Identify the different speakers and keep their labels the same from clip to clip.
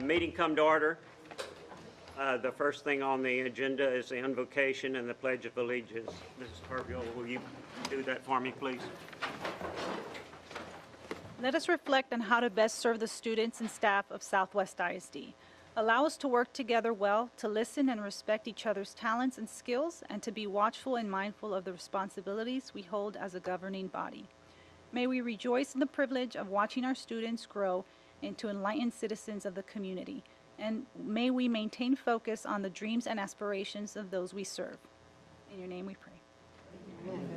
Speaker 1: Meeting come to order. The first thing on the agenda is the invocation and the Pledge of Allegiance. Mrs. Carville, will you do that for me, please?
Speaker 2: Let us reflect on how to best serve the students and staff of Southwest ISD. Allow us to work together well, to listen and respect each other's talents and skills, and to be watchful and mindful of the responsibilities we hold as a governing body. May we rejoice in the privilege of watching our students grow into enlightened citizens of the community, and may we maintain focus on the dreams and aspirations of those we serve. In your name we pray. Amen.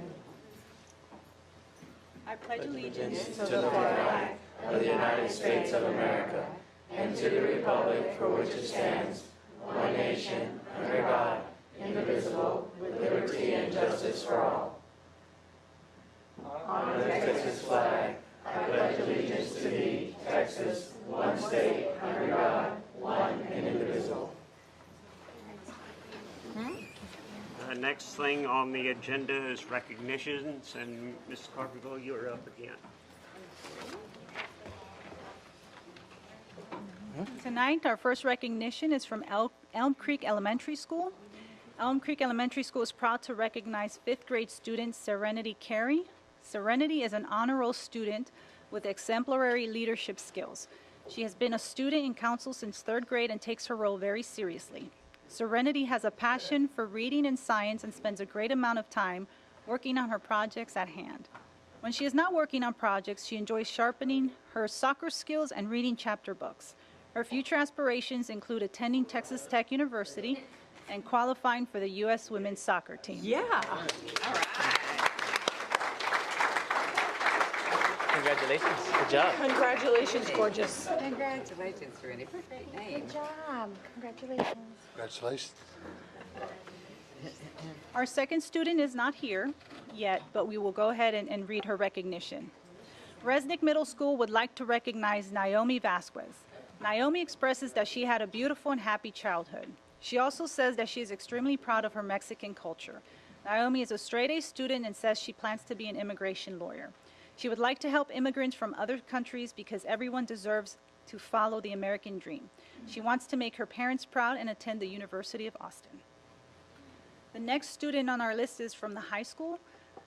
Speaker 2: I pledge allegiance
Speaker 3: to the flag of the United States of America and to the republic for which it stands, one nation, under God, indivisible, with liberty and justice for all. On the Texas flag, I pledge allegiance to thee, Texas, one state, under God, one and indivisible.
Speaker 1: The next thing on the agenda is recognitions, and Mrs. Carville, you're up again.
Speaker 2: Tonight, our first recognition is from Elm Creek Elementary School. Elm Creek Elementary School is proud to recognize 5th grade student Serenity Carey. Serenity is an honor roll student with exemplary leadership skills. She has been a student in council since 3rd grade and takes her role very seriously. Serenity has a passion for reading and science and spends a great amount of time working on her projects at hand. When she is not working on projects, she enjoys sharpening her soccer skills and reading chapter books. Her future aspirations include attending Texas Tech University and qualifying for the U.S. women's soccer team.
Speaker 4: Yeah. All right.
Speaker 5: Congratulations. Good job.
Speaker 4: Congratulations, gorgeous.
Speaker 6: Congratulations, Serenity. Perfect name.
Speaker 7: Good job. Congratulations.
Speaker 8: Congratulations.
Speaker 2: Our second student is not here yet, but we will go ahead and read her recognition. Resnick Middle School would like to recognize Naomi Vasquez. Naomi expresses that she had a beautiful and happy childhood. She also says that she is extremely proud of her Mexican culture. Naomi is a straight-A student and says she plans to be an immigration lawyer. She would like to help immigrants from other countries because everyone deserves to follow the American dream. She wants to make her parents proud and attend the University of Austin. The next student on our list is from the high school.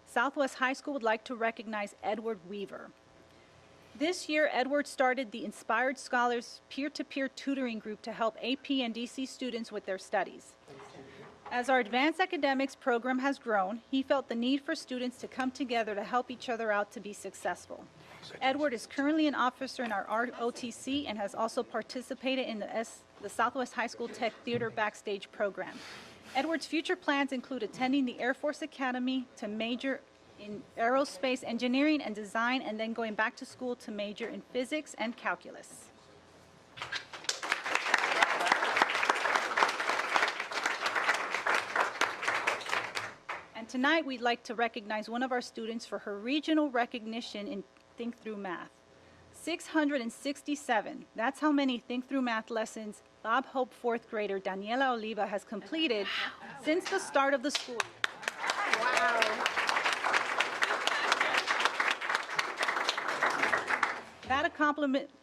Speaker 2: Southwest High School would like to recognize Edward Weaver. This year, Edward started the Inspired Scholars peer-to-peer tutoring group to help AP and DC students with their studies. As our advanced academics program has grown, he felt the need for students to come together to help each other out to be successful. Edward is currently an officer in our ROTC and has also participated in the Southwest High School Tech Theater Backstage program. Edward's future plans include attending the Air Force Academy to major in aerospace engineering and design, and then going back to school to major in physics and calculus. And tonight we'd like to recognize one of our students for her regional recognition in Think Through Math. 667. That's how many Think Through Math lessons Bob Hope 4th grader Daniela Oliva has completed since the start of the school.
Speaker 7: Wow.
Speaker 2: That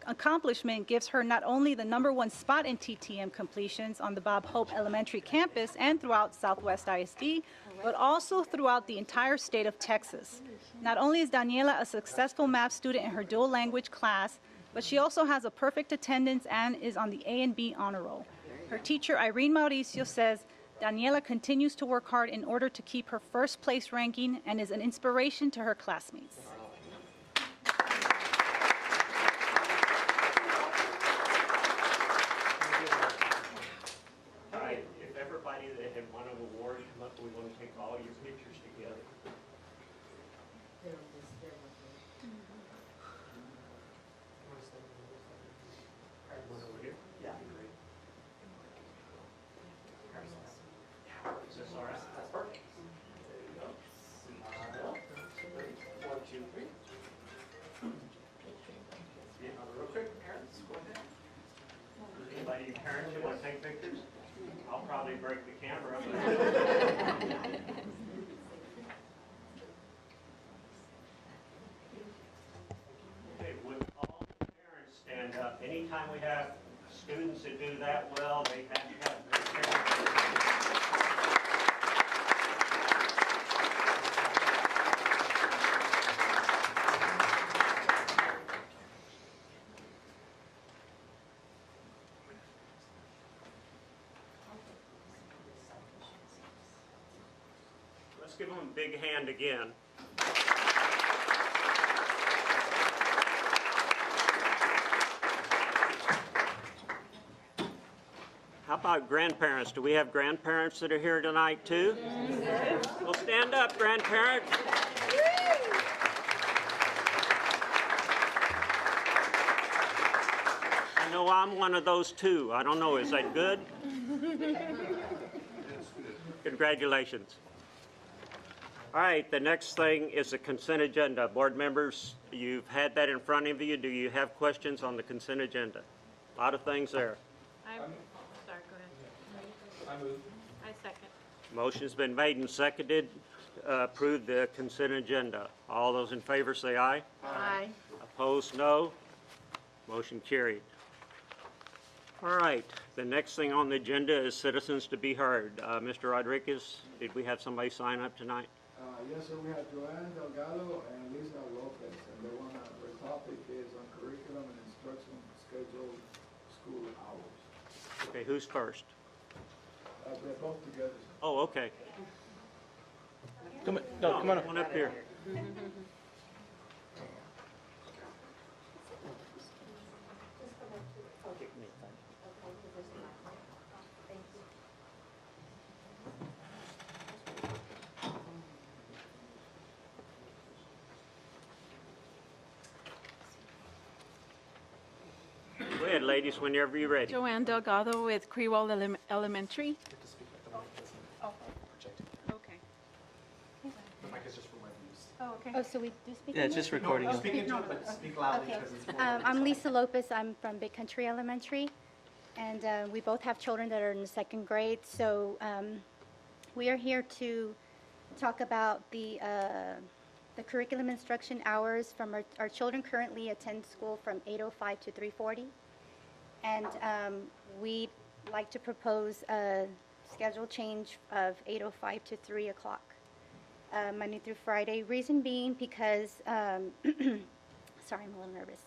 Speaker 2: accomplishment gives her not only the #1 spot in TTM completions on the Bob Hope Elementary campus and throughout Southwest ISD, but also throughout the entire state of Texas. Not only is Daniela a successful math student in her dual language class, but she also has a perfect attendance and is on the A and B honor roll. Her teacher, Irene Mauricio, says Daniela continues to work hard in order to keep her first place ranking and is an inspiration to her classmates.
Speaker 1: We want to take all your pictures together. One over here? Yeah. Is this all right? That's perfect. There you go. Smile. 1, 2, 3. Real quick, parents, go ahead. Anybody parents who want to take pictures? I'll probably break the camera. Okay, would all the parents stand up anytime we have students who do that well, they have to have their parents. Let's give them a big hand again. How about grandparents? Do we have grandparents that are here tonight too? Well, stand up, grandparents. I know I'm one of those too. I don't know, is that good? Congratulations. All right, the next thing is the consent agenda. Board members, you've had that in front of you. Do you have questions on the consent agenda? A lot of things there.
Speaker 4: Sorry, go ahead.
Speaker 3: I move.
Speaker 4: I second.
Speaker 1: Motion's been made and seconded, approve the consent agenda. All those in favor say aye.
Speaker 4: Aye.
Speaker 1: Opposed, no. Motion carried. All right, the next thing on the agenda is citizens to be heard. Mr. Rodriguez, did we have somebody sign up tonight?
Speaker 8: Yes, sir, we have Joanne Delgado and Lisa Lopez, and they want to, their topic is on curriculum and instruction schedule, school hours.
Speaker 1: Okay, who's first?
Speaker 8: They're both together.
Speaker 1: Oh, okay.
Speaker 5: Come on, no, come on up.
Speaker 1: Come on up here. Go ahead, ladies, whenever you're ready.
Speaker 4: Joanne Delgado with Crewell Elementary. Okay. Oh, okay.
Speaker 7: Oh, so we do speak?
Speaker 5: Yeah, it's just recording.
Speaker 3: No, speak into it, but speak loudly
Speaker 7: Okay.
Speaker 3: because it's more.
Speaker 7: I'm Lisa Lopez. I'm from Big Country Elementary, and we both have children that are in the second grade. So we are here to talk about the curriculum instruction hours from our children currently attend school from 8:05 to 3:40. And we'd like to propose a schedule change of 8:05 to 3 o'clock, Monday through Friday. Reason being because, sorry, I'm a little nervous.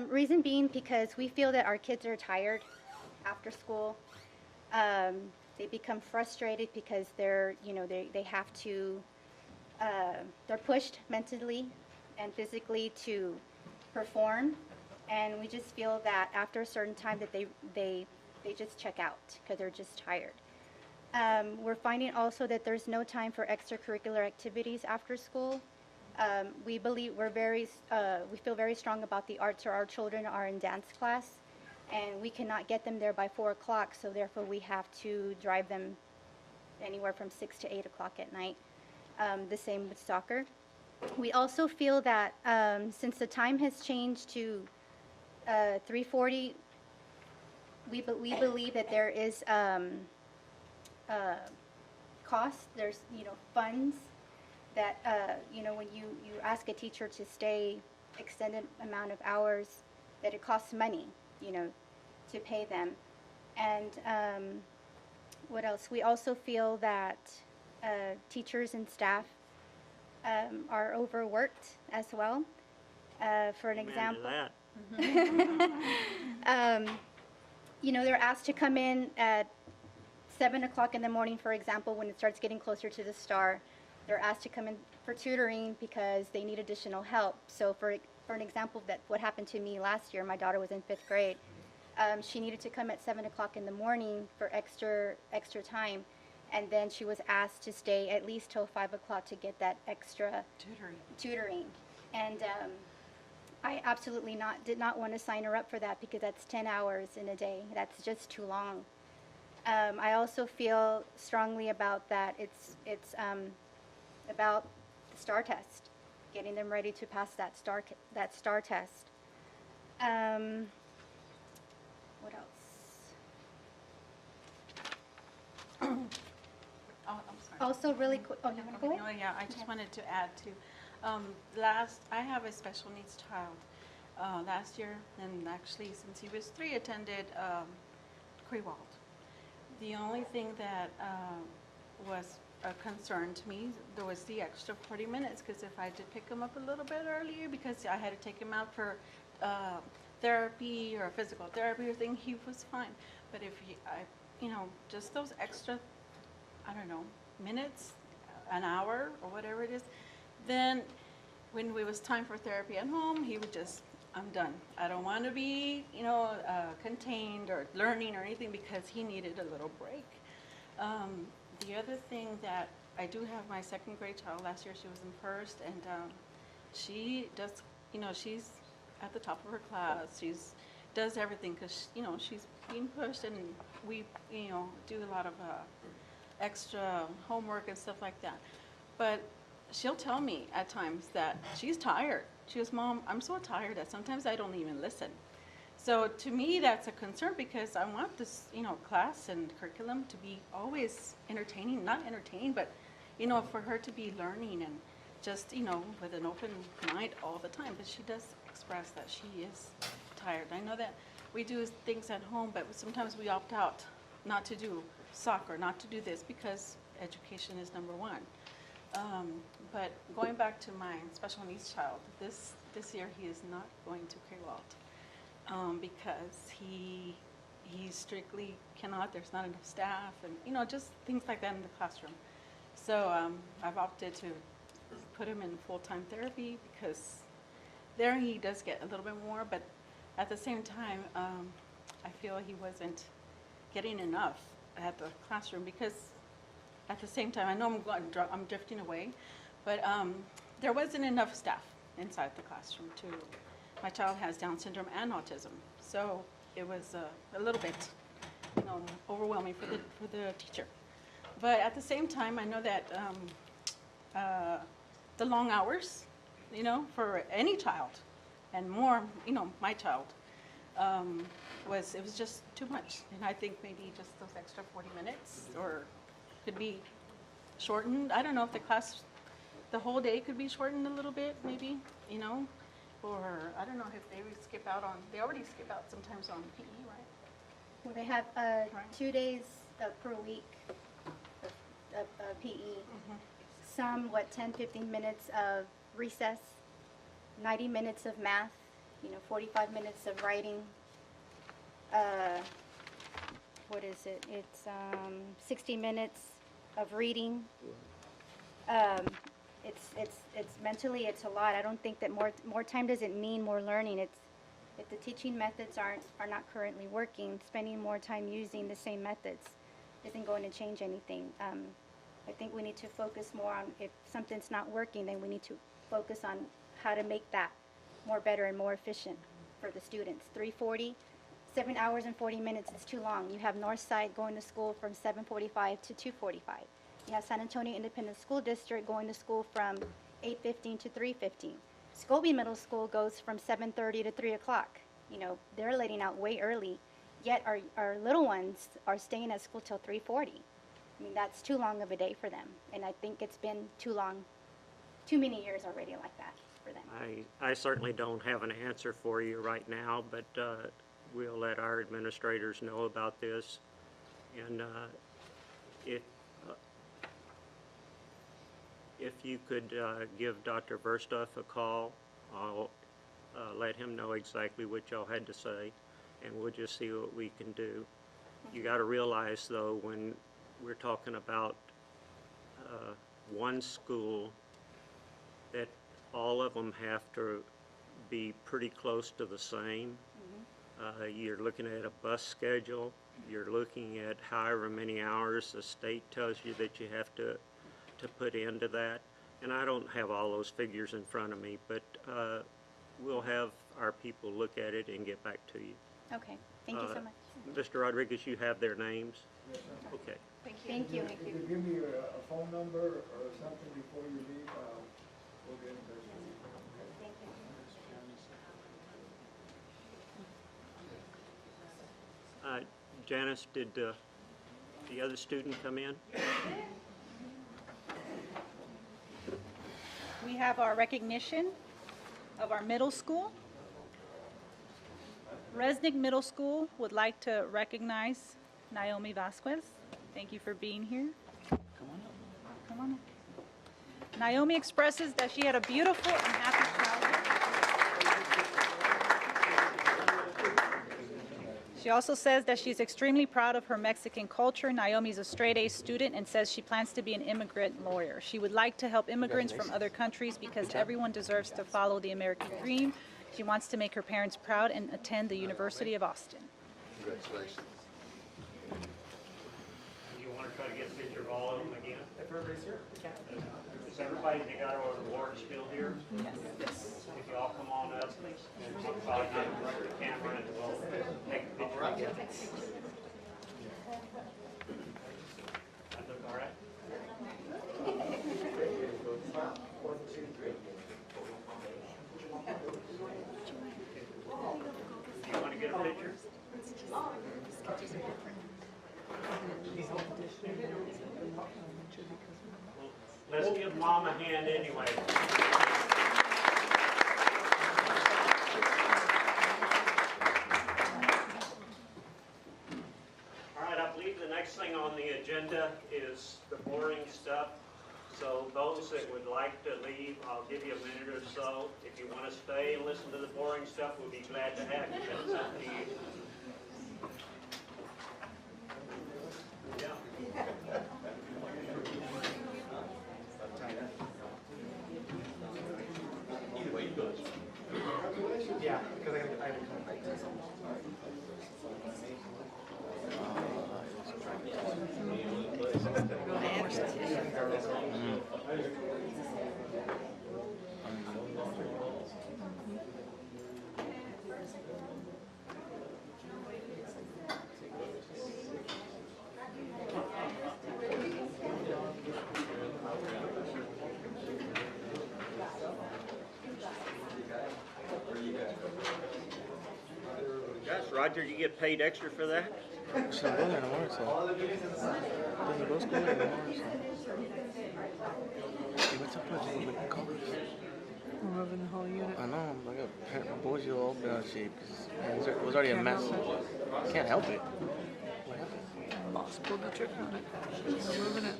Speaker 7: Reason being because we feel that our kids are tired after school. They become frustrated because they have to, they're pushed mentally and physically to perform. And we just feel that after a certain time that they just check out because they're just tired. We're finding also that there's no time for extracurricular activities after school. We believe we feel very strong about the arts, or our children are in dance class, and we cannot get them there by 4 o'clock, so therefore we have to drive them anywhere from 6 to 8 o'clock at night. The same with soccer. We also feel that since the time has changed to 3:40, we believe that there is cost. There's funds that when you ask a teacher to stay extended amount of hours, that it costs money to pay them. And what else? We also feel that teachers and staff are overworked as well. For an
Speaker 1: Amen to
Speaker 7: example,
Speaker 1: that.
Speaker 7: they're asked to come in at 7 o'clock in the morning, for example, when it starts getting closer to the star. They're asked to come in for tutoring because they need additional help. So for an example, that what happened to me last year, my daughter was in 5th grade. She needed to come at 7 o'clock in the morning for extra time. And then she was asked to stay at least till 5 o'clock to get that extra tutoring. And I absolutely did not want to sign her up for that because that's 10 hours in a day. That's just too long. I also feel strongly about that. It's about the STAR test, getting them ready to pass that STAR test. What else?
Speaker 4: Oh, I'm sorry.
Speaker 7: Also, really quick. Oh, you want to go
Speaker 4: Okay,
Speaker 7: ahead?
Speaker 4: yeah, I just wanted to add to, I have a special needs child, last year, and actually since he was 3, attended Crewald. The only thing that was a concern to me, there was the extra 40 minutes, because if I did pick him up a little bit earlier, because I had to take him out for therapy or physical therapy or thing, he was fine. But if just those extra, I don't know, minutes, an hour or whatever it is, then when it was time for therapy at home, he would just, I'm done. I don't want to be, contained or learning or anything, because he needed a little break. The other thing that I do have my 2nd grade child. Last year she was in 1st, and she does, she's at the top of her class. Does everything because, she's being pushed, and we, do a lot of extra homework and stuff like that. But she'll tell me at times that she's tired. She goes, Mom, I'm so tired that sometimes I don't even listen. So to me, that's a concern, because I want this, class and curriculum to be always entertaining, not entertaining, but, for her to be learning and just, with an open mind all the time. But she does express that she is tired. I know that we do things at home, but sometimes we opt out not to do soccer, not to do this, because education is number one. But going back to my special needs child, this year he is not going to Crewald, because he strictly cannot. There's not enough staff, and just things like that in the classroom. So I've opted to put him in full-time therapy, because there he does get a little bit more, but at the same time, I feel he wasn't getting enough at the classroom, because at the same time, I know I'm drifting away, but there wasn't enough staff inside the classroom my child has Down syndrome and autism, so it was a little bit, overwhelming for the teacher. But at the same time, I know that the long hours, for any child, and more, my child, it was just too much. And I think maybe just those extra 40 minutes, or could be shortened. I don't know if the whole day could be shortened a little bit, maybe, or I don't know if they would they already skip out sometimes on PE, right?
Speaker 7: Well, they have 2 days per week of PE. Some, 10, 15 minutes of recess, 90 minutes of math, 45 minutes of writing. What is it? It's 60 minutes of reading. It's mentally, it's a lot. I don't think that more time doesn't mean more learning. If the teaching methods are not currently working, spending more time using the same methods isn't going to change anything. I think we need to focus more on, if something's not working, then we need to focus on how to make that more better and more efficient for the students. 7 hours and 40 minutes is too long. You have Northside going to school from 7:45 to 2:45. You have San Antonio Independent School District going to school from 8:15 to 3:15. Scobie Middle School goes from 7:30 to 3 o'clock. They're letting out way early, yet our little ones are staying at school till 3:40. I mean, that's too long of a day for them, and I think it's been too many years already like that for them.
Speaker 1: I certainly don't have an answer for you right now, but we'll let our administrators know about this. And if you could give Dr. Verstuff a call, I'll let him know exactly what y'all had to say, and we'll just see what we can do. You got to realize, though, when we're talking about one school, that all of them have to be pretty close to the same. You're looking at a bus schedule. You're looking at however many hours the state tells you that you have to put into that. And I don't have all those figures in front of me, but we'll have our people look at it and get back to you.
Speaker 7: Okay, thank you so much.
Speaker 1: Mr. Rodriguez, you have their names?
Speaker 8: Yes, sir.
Speaker 1: Okay.
Speaker 7: Thank you.
Speaker 8: If you give me a phone number or something before you leave, we'll get in touch with you.
Speaker 7: Thank you.
Speaker 1: Janice, did the other student come in?
Speaker 2: We have our recognition of our middle school. Resnick Middle School would like to recognize Naomi Vasquez. Thank you for being here. Come on up. Naomi expresses that she had a beautiful and happy childhood. She also says that she's extremely proud of her Mexican culture. Naomi's a straight-A student and says she plans to be an immigrant lawyer. She would like to help immigrants from other countries because everyone deserves to follow the American dream. She wants to make her parents proud and attend the University of Austin.
Speaker 3: Congratulations.
Speaker 1: You want to try to get a picture of all of them again? If everybody's here, we can. Is everybody that got our award still here? Yes. If you all come on up and talk about the camera and we'll take a picture. That look all right? You want to get a picture? Let's give Mom a hand anyway. All right, I believe the next thing on the agenda is the boring stuff. So those that would like to leave, I'll give you a minute or so. If you want to stay and listen to the boring stuff, we'll be glad to have you. That's up to you. Yeah.
Speaker 5: Yeah, because I have to come back.
Speaker 1: Gosh, Roger, you get paid extra for that?
Speaker 5: So I'm going there tomorrow, so. Doesn't go school there tomorrow, so. Hey, what's up with the colors?
Speaker 9: We're moving the whole unit.
Speaker 5: I know, my boys are all been out of shape. 'Cause it was already a mess. Can't help it. What happened?
Speaker 9: Boss pulled the trigger on it. We're moving it.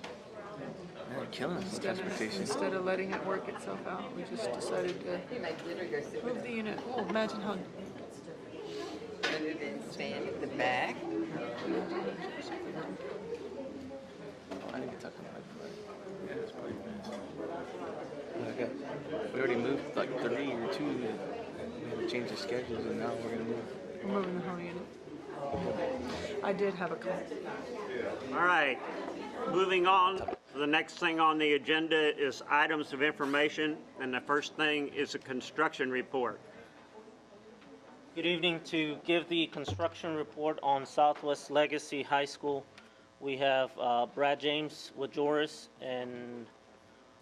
Speaker 5: Man, they're killing us with transportation.
Speaker 9: Instead of letting it work itself out, we just decided to move the unit. Oh, imagine how
Speaker 6: Rather than stand at the back.
Speaker 5: I didn't get tucked in my yeah, it's pretty bad. We already moved like 3 or 2. We had to change the schedules, and now we're gonna move.
Speaker 9: we're moving the whole unit. I did have a call.
Speaker 1: All right, moving on. The next thing on the agenda is items of information, and the first thing is a construction report.
Speaker 10: Good evening. To give the construction report on Southwest Legacy High School, we have Brad James with Joris and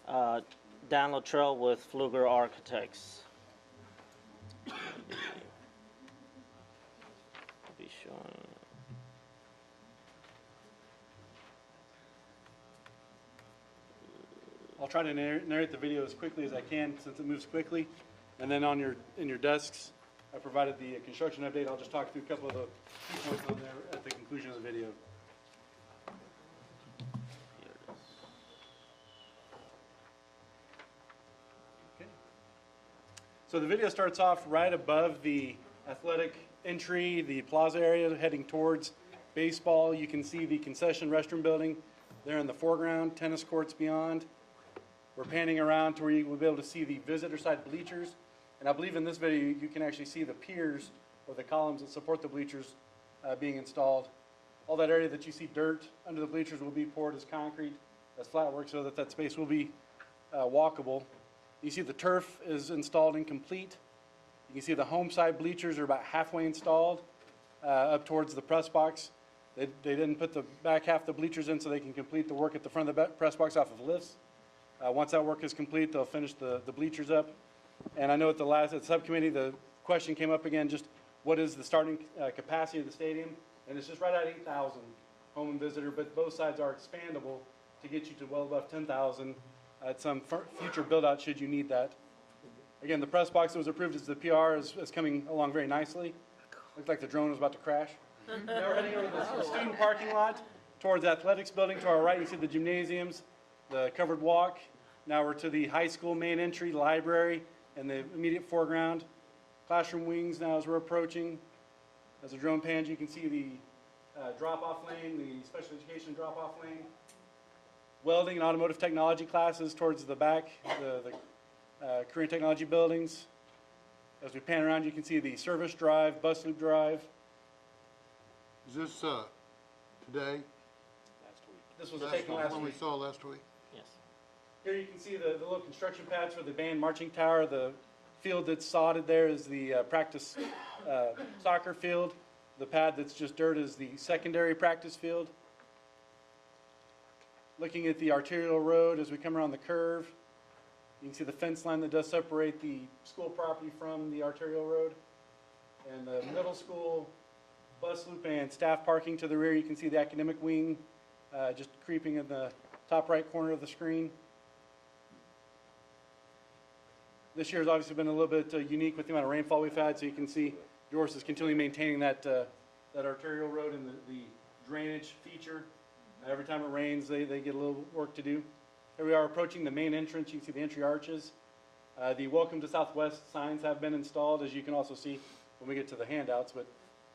Speaker 10: Dan Luttrell with Fluger Architects. I'll be showing.
Speaker 11: I'll try to narrate the video as quickly as I can since it moves quickly. And then in your desks, I provided the construction update. I'll just talk through a couple of the key points on there at the conclusion of the video.
Speaker 10: Here it is.
Speaker 11: Okay. So the video starts off right above the athletic entry, the plaza area heading towards baseball. You can see the concession restroom building there in the foreground, tennis courts beyond. We're panning around to where you will be able to see the visitor side bleachers. And I believe in this video you can actually see the piers or the columns that support the bleachers being installed. All that area that you see dirt under the bleachers will be poured as concrete, as flat work, so that that space will be walkable. You see the turf is installed and complete. You can see the home side bleachers are about halfway installed up towards the press box. They didn't put the back half of the bleachers in so they can complete the work at the front of the press box off of lifts. Once that work is complete, they'll finish the bleachers up. And I know at the subcommittee, the question came up again, just what is the starting capacity of the stadium? And it's just right at 8,000 home and visitor, but both sides are expandable to get you to well above 10,000 at some future build out should you need that. Again, the press box that was approved as the PR is coming along very nicely. Looked like the drone was about to crash. Now we're heading over to the student parking lot towards the athletics building. To our right, you see the gymnasiums, the covered walk. Now we're to the high school main entry, library, and the immediate foreground. Classroom wings now as we're approaching. As the drone pans, you can see the drop-off lane, the special education drop-off lane. Welding and automotive technology classes towards the back, the Korean technology buildings. As we pan around, you can see the service drive, bus loop drive.
Speaker 12: Is this today?
Speaker 11: This was
Speaker 12: That's
Speaker 11: taken
Speaker 12: the
Speaker 11: last
Speaker 12: one we
Speaker 11: week.
Speaker 12: saw last week?
Speaker 10: Yes.
Speaker 11: Here you can see the little construction pads for the band marching tower. The field that's sodded there is the practice soccer field. The pad that's just dirt is the secondary practice field. Looking at the arterial road as we come around the curve, you can see the fence line that does separate the school property from the arterial road. And the middle school bus loop and staff parking to the rear. You can see the academic wing just creeping in the top right corner of the screen. This year has obviously been a little bit unique with the amount of rainfall we've had, so you can see Doris is continually maintaining that arterial road and the drainage feature. Every time it rains, they get a little work to do. Here we are approaching the main entrance. You can see the entry arches. The Welcome to Southwest signs have been installed, as you can also see when we get to the handouts, but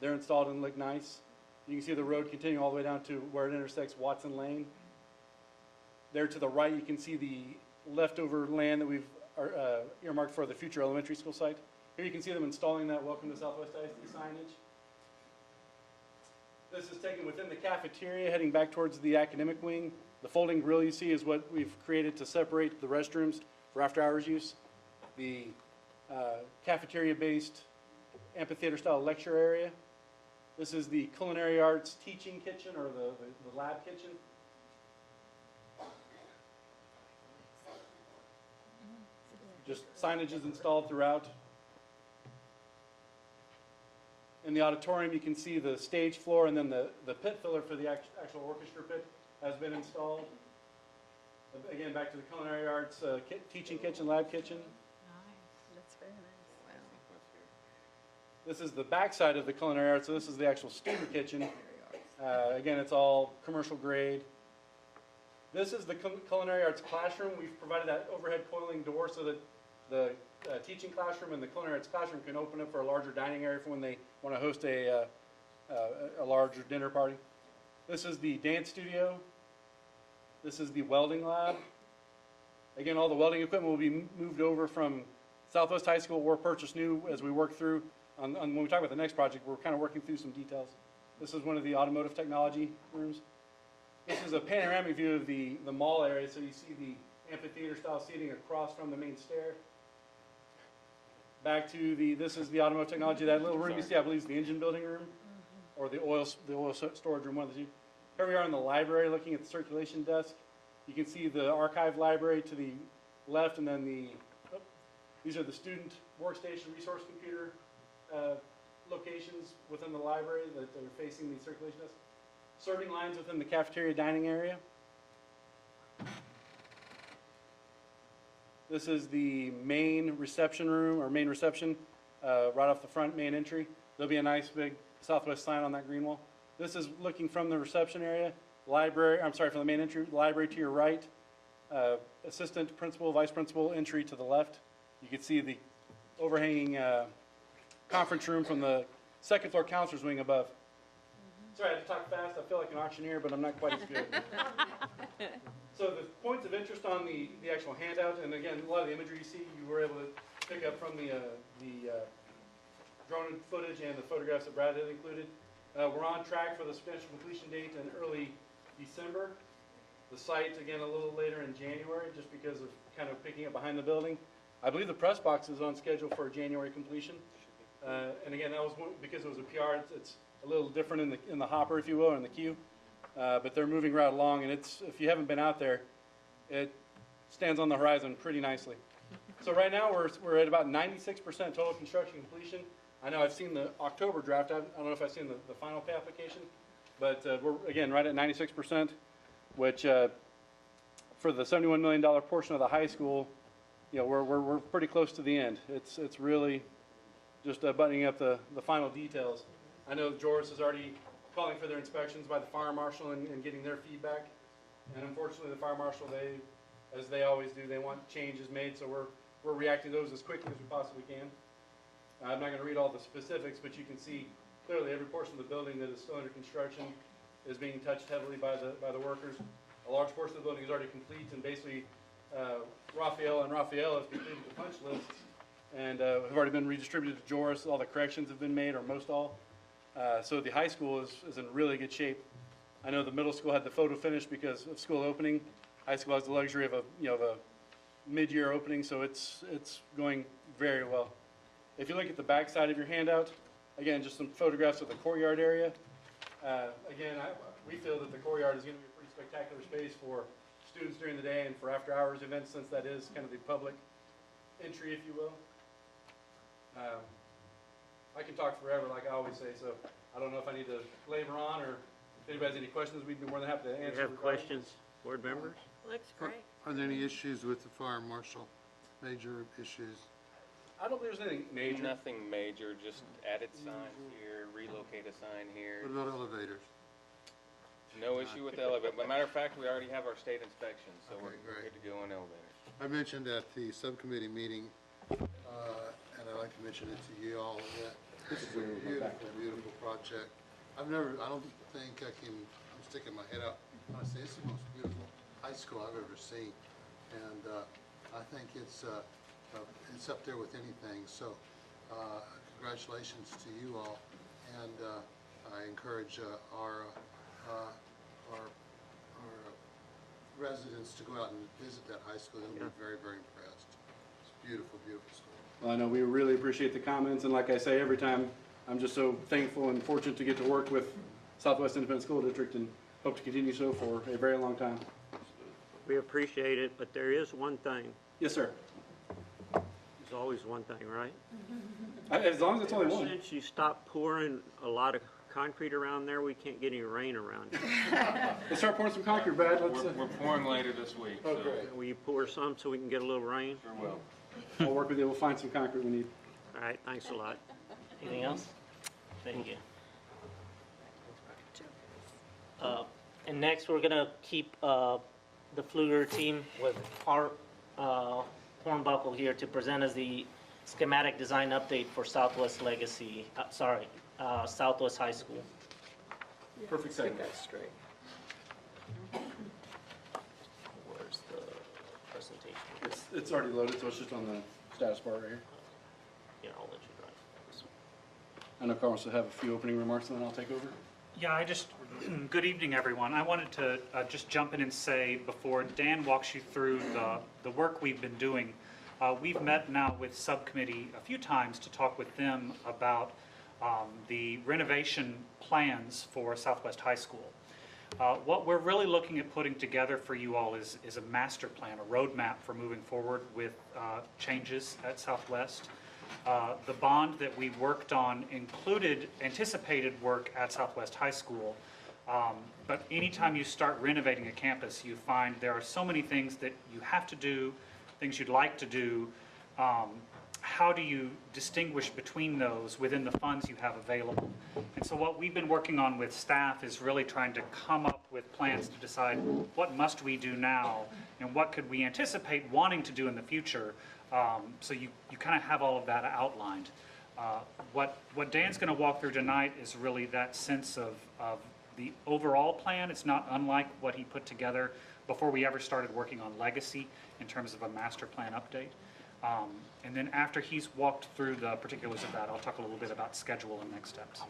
Speaker 11: they're installed and look nice. You can see the road continuing all the way down to where it intersects Watson Lane. There to the right, you can see the leftover land that we've earmarked for the future elementary school site. Here you can see them installing that Welcome to Southwest ISD signage. This is taken within the cafeteria, heading back towards the academic wing. The folding grill you see is what we've created to separate the restrooms for after-hours use. The cafeteria-based amphitheater-style lecture area. This is the culinary arts teaching kitchen, or the lab kitchen. Just signage is installed throughout. In the auditorium, you can see the stage floor, and then the pit filler for the actual orchestra pit has been installed. Again, back to the culinary arts teaching kitchen, lab kitchen.
Speaker 9: That's very nice.
Speaker 11: This is the back side of the culinary arts, so this is the actual student kitchen. Again, it's all commercial grade. This is the culinary arts classroom. We've provided that overhead coiling door so that the teaching classroom and the culinary arts classroom can open up for a larger dining area for when they want to host a larger dinner party. This is the dance studio. This is the welding lab. Again, all the welding equipment will be moved over from Southwest High School or purchased new as we work through. When we talk about the next project, we're kind of working through some details. This is one of the automotive technology rooms. This is a panoramic view of the mall area, so you see the amphitheater-style seating across from the main stair. Back to this is the automotive technology. That little room you see, I believe, is the engine building room, or the oil storage room, one of the two. Here we are in the library looking at the circulation desk. You can see the archive library to the left, and then these are the student workstation resource computer locations within the library that are facing the circulation desk. Serving lines within the cafeteria dining area. This is the main reception room, or main reception, right off the front main entry. There'll be a nice big Southwest sign on that green wall. This is looking from the reception area, from the main entry, library to your right, assistant principal, vice principal entry to the left. You can see the overhanging conference room from the second floor counselor's wing above. Sorry, I had to talk fast. I feel like an auctioneer, but I'm not quite as good. So the points of interest on the actual handout, and again, a lot of the imagery you see, you were able to pick up from the drone footage and the photographs that Brad had included. We're on track for the substantial completion date in early December. The site, again, a little later in January, just because of kind of picking up behind the building. I believe the press box is on schedule for January completion. And again, that was because it was a PR. It's a little different in the hopper, if you will, or in the queue. But they're moving right along, and if you haven't been out there, it stands on the horizon pretty nicely. So right now we're at about 96% total construction completion. I know I've seen the October draft. I don't know if I've seen the final pay application, but we're again right at 96%, which for the $71 million portion of the high school, we're pretty close to the end. It's really just buttoning up the final details. I know Joris is already calling for their inspections by the fire marshal and getting their feedback. And unfortunately, the fire marshal, as they always do, they want changes made, so we're reacting to those as quickly as we possibly can. I'm not going to read all the specifics, but you can see clearly every portion of the building that is still under construction is being touched heavily by the workers. A large portion of the building is already complete, and basically Raphael have completed the punch list and have already been redistributed to Joris. All the corrections have been made, or most all. So the high school is in really good shape. I know the middle school had the photo finish because of school opening. High school has the luxury of a mid-year opening, so it's going very well. If you look at the back side of your handout, again, just some photographs of the courtyard area. Again, we feel that the courtyard is going to be a pretty spectacular space for students during the day and for after-hours events, since that is kind of the public entry, if you will. I can talk forever, like I always say, so I don't know if I need to labor on, or if anybody has any questions, we'd be more than happy to answer.
Speaker 1: You have questions, board members?
Speaker 4: Looks great.
Speaker 12: Are there any issues with the fire marshal? Major issues?
Speaker 11: I don't think there's anything major.
Speaker 13: Nothing major, just added signs here, relocate a sign here.
Speaker 12: What about elevators?
Speaker 13: No issue with the elevator. But matter of fact, we already have our state inspection, so
Speaker 12: Okay,
Speaker 13: we're
Speaker 12: great.
Speaker 13: good to go on elevators.
Speaker 12: I mentioned at the subcommittee meeting, and I'd like to mention it to you all, that this is a beautiful, beautiful project. I don't think I'm sticking my head out. I say it's the most beautiful high school I've ever seen. And I think it's up there with anything. So congratulations to you all. And I encourage our residents to go out and visit that high school. They'll be very, very impressed. It's a beautiful, beautiful school.
Speaker 11: Well, I know we really appreciate the comments, and like I say every time, I'm just so thankful and fortunate to get to work with Southwest Independent School District, and hope to continue so for a very long time.
Speaker 1: We appreciate it, but there is one thing.
Speaker 11: Yes, sir.
Speaker 1: There's always one thing, right?
Speaker 11: As long as it's only one.
Speaker 1: Since you stopped pouring a lot of concrete around there, we can't get any rain around it.
Speaker 11: Let's start pouring some concrete, Brad.
Speaker 13: We're pouring later this week, so
Speaker 1: Will you pour some so we can get a little rain?
Speaker 13: sure will.
Speaker 11: I'll work with you. We'll find some concrete we need.
Speaker 1: All right, thanks a lot.
Speaker 10: Anything else? Thank you. And next, we're gonna keep the Pfluger team with Art Hornbuckle here to present us the schematic design update for Southwest Legacy, Southwest High School.
Speaker 11: Perfect
Speaker 6: Get
Speaker 11: segue.
Speaker 6: that straight.
Speaker 10: Where's the presentation?
Speaker 11: It's already loaded, so it's just on the status bar right here.
Speaker 10: Yeah, I'll let you drive.
Speaker 11: I know Carl wants to have a few opening remarks, and then I'll take over.
Speaker 14: Yeah, good evening, everyone. I wanted to just jump in and say, before Dan walks you through the work we've been doing, we've met now with subcommittee a few times to talk with them about the renovation plans for Southwest High School. What we're really looking at putting together for you all is a master plan, a roadmap for moving forward with changes at Southwest. The bond that we worked on included anticipated work at Southwest High School, but anytime you start renovating a campus, you find there are so many things that you have to do, things you'd like to do. How do you distinguish between those within the funds you have available? And so what we've been working on with staff is really trying to come up with plans to decide what must we do now and what could we anticipate wanting to do in the future. So you kind of have all of that outlined. What Dan's going to walk through tonight is really that sense of the overall plan. It's not unlike what he put together before we ever started working on Legacy in terms of a master plan update. And then after he's walked through the particulars of that, I'll talk a little bit about schedule and next steps.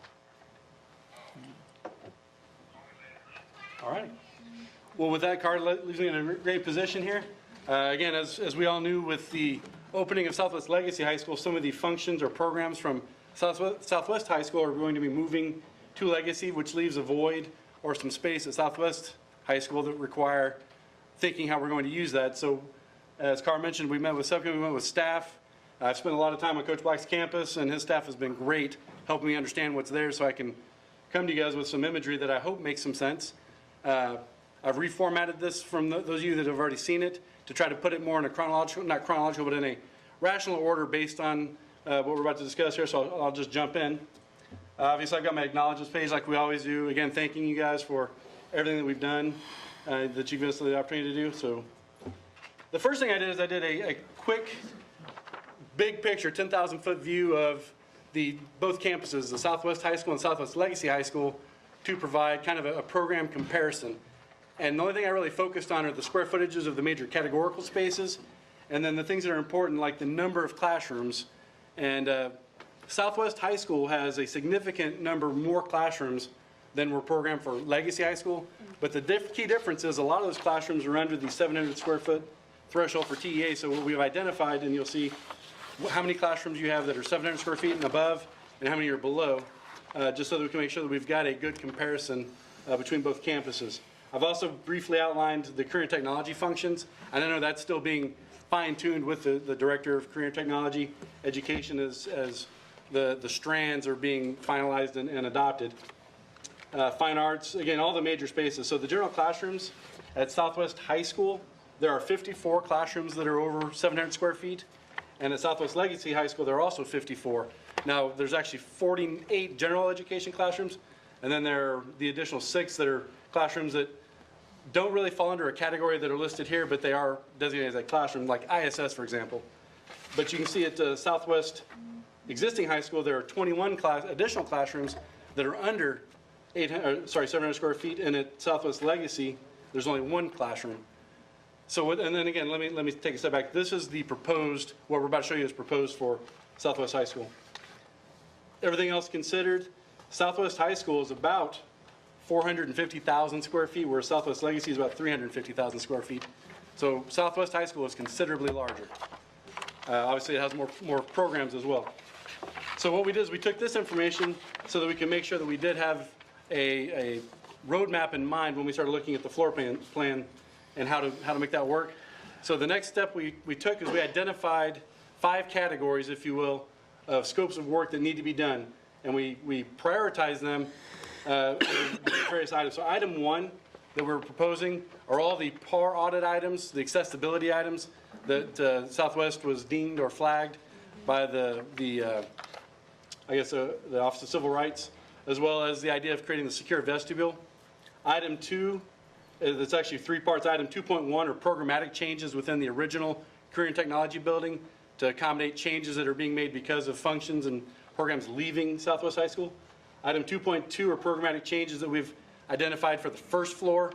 Speaker 11: All right. Well, with that, Carl leaves me in a great position here. Again, as we all knew, with the opening of Southwest Legacy High School, some of the functions or programs from Southwest High School are going to be moving to Legacy, which leaves a void or some space at Southwest High School that require thinking how we're going to use that. So, as Carl mentioned, we met with subcommittee, we met with staff. I've spent a lot of time on Coach Black's campus, and his staff has been great helping me understand what's there so I can come to you guys with some imagery that I hope makes some sense. I've reformatted this from those of you that have already seen it to try to put it more in a chronological, not chronological, but in a rational order based on what we're about to discuss here, so I'll just jump in. Obviously, I've got my acknowledgements page like we always do. Again, thanking you guys for everything that we've done, that you've given us the opportunity to do. So the first thing I did is I did a quick, big picture, 10,000-foot view of both campuses, the Southwest High School and Southwest Legacy High School, to provide kind of a program comparison. And the only thing I really focused on are the square footages of the major categorical spaces, and then the things that are important, like the number of classrooms. And Southwest High School has a significant number more classrooms than were programmed for Legacy High School. But the key difference is a lot of those classrooms are under the 700 square foot threshold for TEA. So what we've identified, and you'll see how many classrooms you have that are 700 square feet and above, and how many are below, just so that we can make sure that we've got a good comparison between both campuses. I've also briefly outlined the career and technology functions. I know that's still being fine-tuned with the Director of Career and Technology Education as the strands are being finalized and adopted. Fine arts, again, all the major spaces. So the general classrooms at Southwest High School, there are 54 classrooms that are over 700 square feet. And at Southwest Legacy High School, there are also 54. Now, there's actually 48 general education classrooms, and then there are the additional 6 that are classrooms that don't really fall under a category that are listed here, but they are designated as a classroom, like ISS, for example. But you can see at Southwest existing high school, there are 21 additional classrooms that are under 700 square feet, and at Southwest Legacy, there's only 1 classroom. So, and then again, let me take a step back. This is the proposed, what we're about to show you is proposed for Southwest High School. Everything else considered, Southwest High School is about 450,000 square feet, whereas Southwest Legacy is about 350,000 square feet. So Southwest High School is considerably larger. Obviously, it has more programs as well. So what we did is we took this information so that we can make sure that we did have a roadmap in mind when we started looking at the floor plan and how to make that work. So the next step we took is we identified 5 categories, if you will, of scopes of work that need to be done. And we prioritized them various items. So item 1 that we're proposing are all the PAR audit items, the accessibility items that Southwest was deemed or flagged by the Office of Civil Rights, as well as the idea of creating the secure vestibule. Item 2, it's actually 3 parts. Item 2.1 are programmatic changes within the original Career and Technology building to accommodate changes that are being made because of functions and programs leaving Southwest High School. Item 2.2 are programmatic changes that we've identified for the first floor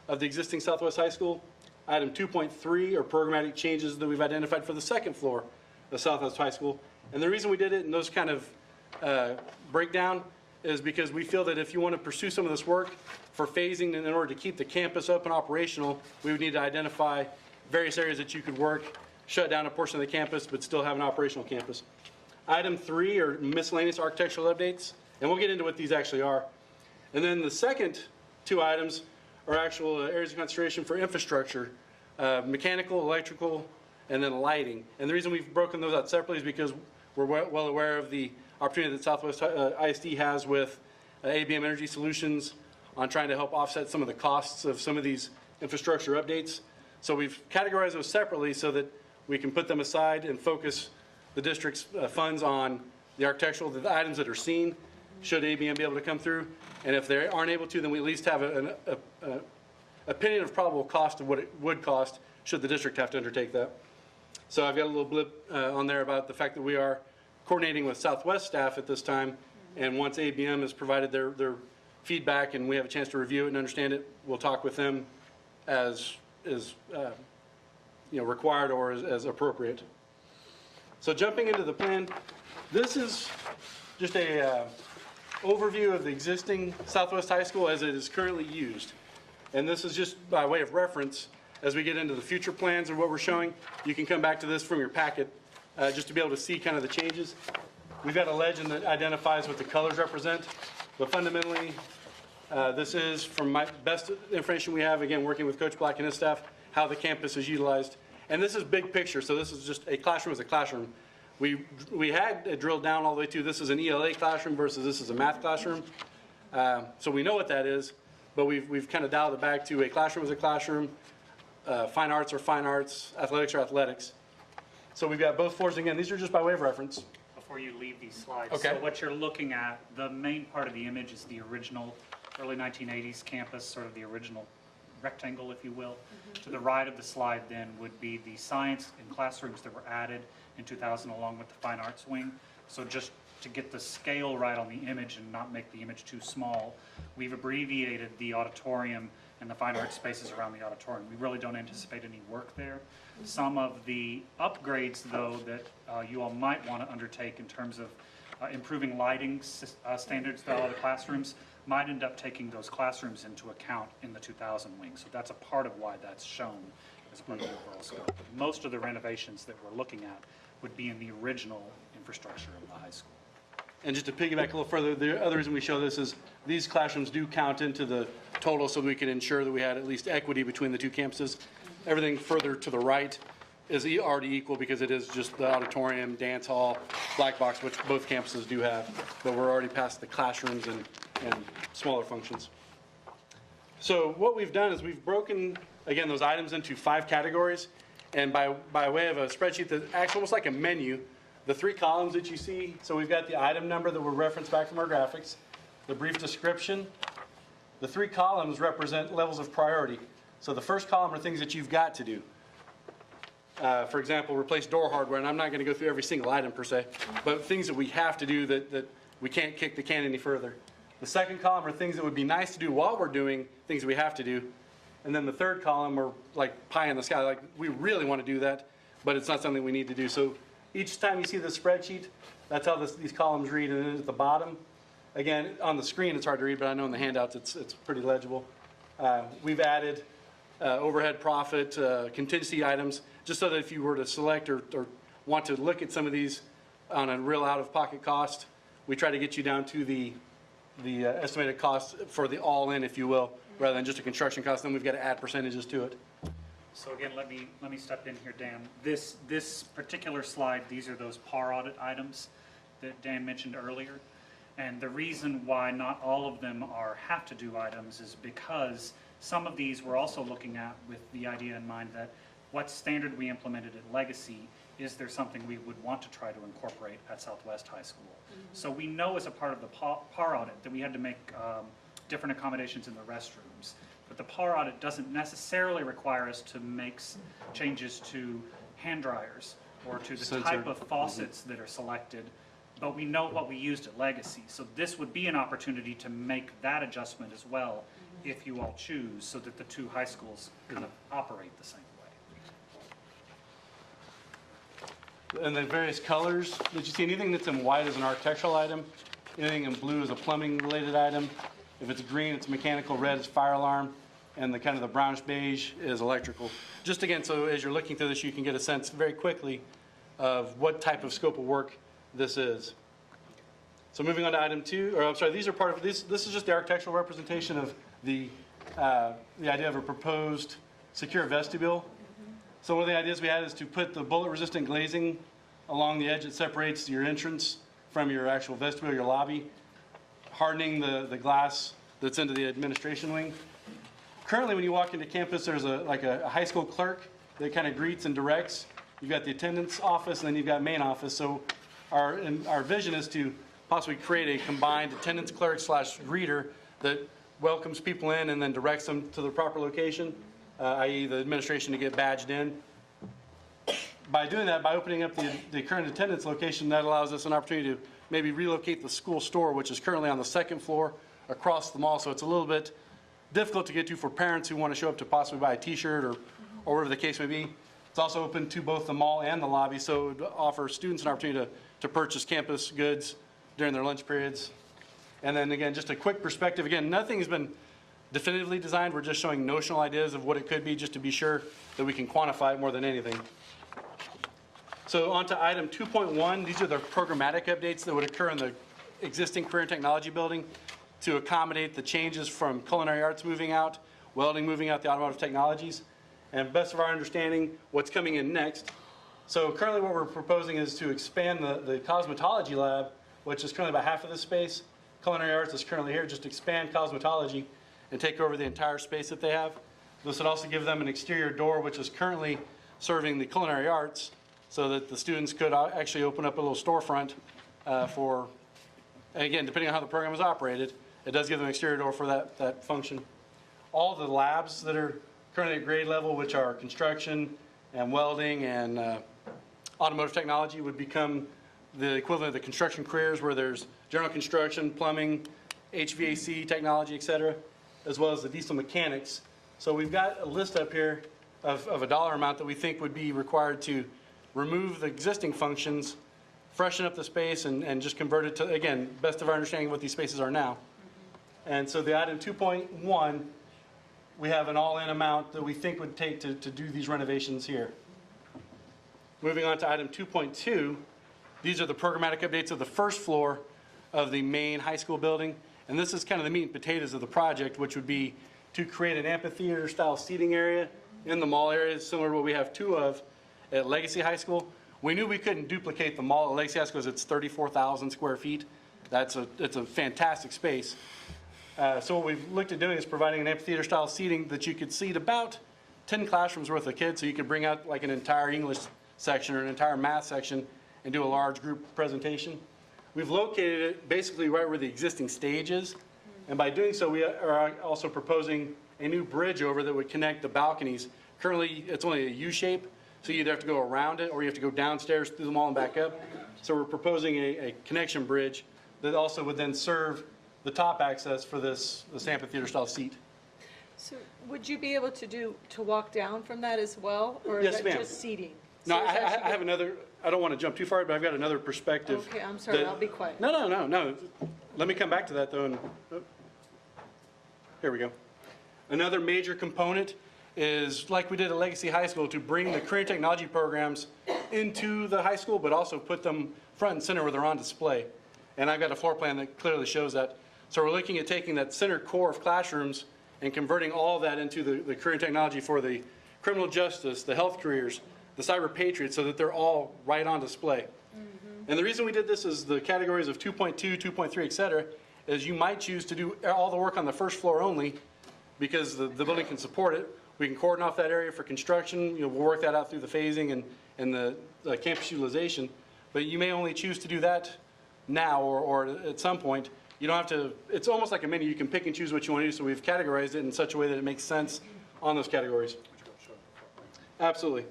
Speaker 11: of the existing Southwest High School. Item 2.3 are programmatic changes that we've identified for the second floor of Southwest High School. And the reason we did it in those kind of breakdown is because we feel that if you want to pursue some of this work for phasing and in order to keep the campus open operational, we would need to identify various areas that you could work, shut down a portion of the campus, but still have an operational campus. Item 3 are miscellaneous architectural updates, and we'll get into what these actually are. And then the second 2 items are actual areas of concentration for infrastructure, mechanical, electrical, and then lighting. And the reason we've broken those out separately is because we're well aware of the opportunity that Southwest ISD has with ABM Energy Solutions on trying to help offset some of the costs of some of these infrastructure updates. So we've categorized those separately so that we can put them aside and focus the district's funds on the architectural, the items that are seen, should ABM be able to come through. And if they aren't able to, then we at least have an opinion of probable cost of what it would cost should the district have to undertake that. So I've got a little blip on there about the fact that we are coordinating with Southwest staff at this time, and once ABM has provided their feedback and we have a chance to review it and understand it, we'll talk with them as is required or as appropriate. So jumping into the plan, this is just a overview of the existing Southwest High School as it is currently used. And this is just by way of reference. As we get into the future plans and what we're showing, you can come back to this from your packet just to be able to see kind of the changes. We've got a legend that identifies what the colors represent, but fundamentally, this is, from my best information we have, again, working with Coach Black and his staff, how the campus is utilized. And this is big picture, so this is just a classroom as a classroom. We had drilled down all the way to this is an ELA classroom versus this is a math classroom. So we know what that is, but we've kind of dialed it back to a classroom as a classroom, fine arts or fine arts, athletics or athletics. So we've got both floors. Again, these are just by way of reference.
Speaker 14: before you leave these slides.
Speaker 11: Okay.
Speaker 14: So what you're looking at, the main part of the image is the original early 1980s campus, sort of the original rectangle, if you will. To the right of the slide then would be the science and classrooms that were added in 2000 along with the fine arts wing. So just to get the scale right on the image and not make the image too small, we've abbreviated the auditorium and the fine arts spaces around the auditorium. We really don't anticipate any work there. Some of the upgrades, though, that you all might want to undertake in terms of improving lighting standards to all the classrooms might end up taking those classrooms into account in the 2000 wing. So that's a part of why that's shown as part of the overall scope. But most of the renovations that we're looking at would be in the original infrastructure of the high school.
Speaker 11: And just to piggyback a little further, the other reason we show this is these classrooms do count into the total so we can ensure that we had at least equity between the two campuses. Everything further to the right is already equal because it is just the auditorium, dance hall, black box, which both campuses do have, but we're already past the classrooms and smaller functions. So what we've done is we've broken, again, those items into 5 categories, and by way of a spreadsheet that acts almost like a menu, the 3 columns that you see, so we've got the item number that were referenced back from our graphics, the brief description. The 3 columns represent levels of priority. So the first column are things that you've got to do. For example, replace door hardware, and I'm not going to go through every single item per se, but things that we have to do that we can't kick the can any further. The second column are things that would be nice to do while we're doing things that we have to do. And then the third column are like pie in the sky, like we really want to do that, but it's not something we need to do. So each time you see the spreadsheet, that's how these columns read. And then at the bottom, again, on the screen it's hard to read, but I know in the handouts it's pretty legible. We've added overhead profit, contingency items, just so that if you were to select or want to look at some of these on a real out-of-pocket cost, we try to get you down to the estimated cost for the all-in, if you will, rather than just a construction cost. Then we've got to add percentages to it.
Speaker 14: So again, let me step in here, Dan. This particular slide, these are those PAR audit items that Dan mentioned earlier. And the reason why not all of them are have-to-do items is because some of these we're also looking at with the idea in mind that what standard we implemented at Legacy, is there something we would want to try to incorporate at Southwest High School? So we know as a part of the PAR audit that we had to make different accommodations in the restrooms. But the PAR audit doesn't necessarily require us to make changes to hand dryers or to the type of faucets that are selected, but we know what we used at Legacy. So this would be an opportunity to make that adjustment as well, if you all choose, so that the 2 high schools kind of operate the same way.
Speaker 11: And the various colors that you see, anything that's in white is an architectural item, anything in blue is a plumbing related item. If it's green, it's mechanical, red is fire alarm, and the kind of the brownish beige is electrical. Just again, so as you're looking through this, you can get a sense very quickly of what type of scope of work this is. So moving on to item 2, or I'm sorry, these are part of this. This is just the architectural representation of the idea of a proposed secure vestibule. So one of the ideas we had is to put the bullet-resistant glazing along the edge that separates your entrance from your actual vestibule, your lobby, hardening the glass that's into the administration wing. Currently, when you walk into campus, there's a high school clerk that kind of greets and directs. You've got the attendance office, and then you've got main office. So our vision is to possibly create a combined attendance clerk / greeter that welcomes people in and then directs them to the proper location, i.e. the administration to get badged in. By doing that, by opening up the current attendance location, that allows us an opportunity to maybe relocate the school store, which is currently on the 2nd floor across the mall. So it's a little bit difficult to get to for parents who want to show up to possibly buy a t-shirt or whatever the case may be. It's also open to both the mall and the lobby, so it would offer students an opportunity to purchase campus goods during their lunch periods. And then again, just a quick perspective. Again, nothing has been definitively designed. We're just showing notional ideas of what it could be, just to be sure that we can quantify it more than anything. So on to item 2.1. These are the programmatic updates that would occur in the existing Career and Technology building to accommodate the changes from culinary arts moving out, welding moving out, the automotive technologies, and best of our understanding, what's coming in next. So currently what we're proposing is to expand the cosmetology lab, which is currently about half of this space. Culinary arts is currently here, just expand cosmetology and take over the entire space that they have. This would also give them an exterior door, which is currently serving the culinary arts so that the students could actually open up a little storefront for, and again, depending on how the program is operated, it does give them an exterior door for that function. All the labs that are currently at grade level, which are construction and welding and automotive technology, would become the equivalent of the construction careers, where there's general construction, plumbing, HVAC technology, et cetera, as well as the diesel mechanics. So we've got a list up here of a dollar amount that we think would be required to remove the existing functions, freshen up the space, and just convert it to, again, best of our understanding of what these spaces are now. And so the item 2.1, we have an all-in amount that we think would take to do these renovations here. Moving on to item 2.2, these are the programmatic updates of the first floor of the main high school building. And this is kind of the meat and potatoes of the project, which would be to create an amphitheater-style seating area in the mall area, similar to what we have two of at Legacy High School. We knew we couldn't duplicate the mall at Legacy High School because it's 34,000 square feet. It's a fantastic space. So what we've looked at doing is providing an amphitheater-style seating that you could seat about 10 classrooms worth of kids, so you could bring out like an entire English section or an entire math section and do a large group presentation. We've located it basically right where the existing stage is, and by doing so, we are also proposing a new bridge over that would connect the balconies. Currently, it's only a U shape, so you either have to go around it or you have to go downstairs through the mall and back up. So we're proposing a connection bridge that also would then serve the top access for this amphitheater-style seat.
Speaker 9: So would you be able to walk down from that as well? Or is
Speaker 11: Yes,
Speaker 9: that
Speaker 11: ma'am.
Speaker 9: just seating?
Speaker 11: No,
Speaker 9: So it's
Speaker 11: I
Speaker 9: actually-
Speaker 11: have another, I don't want to jump too far, but I've got another perspective.
Speaker 9: Okay, I'm sorry,
Speaker 11: that-
Speaker 9: I'll be quiet.
Speaker 11: No. Let me come back to that, though. Here we go. Another major component is, like we did at Legacy High School, to bring the career technology programs into the high school, but also put them front and center where they're on display. And I've got a floor plan that clearly shows that. So we're looking at taking that center core of classrooms and converting all of that into the career technology for the criminal justice, the health careers, the cyber patriots, so that they're all right on display. And the reason we did this is the categories of 2.2, 2.3, et cetera, is you might choose to do all the work on the first floor only because the building can support it. We can cordon off that area for construction. We'll work that out through the phasing and the campus utilization. But you may only choose to do that now or at some point. You don't have to, it's almost like a menu. You can pick and choose what you want to do. So we've categorized it in such a way that it makes sense on those categories. Absolutely.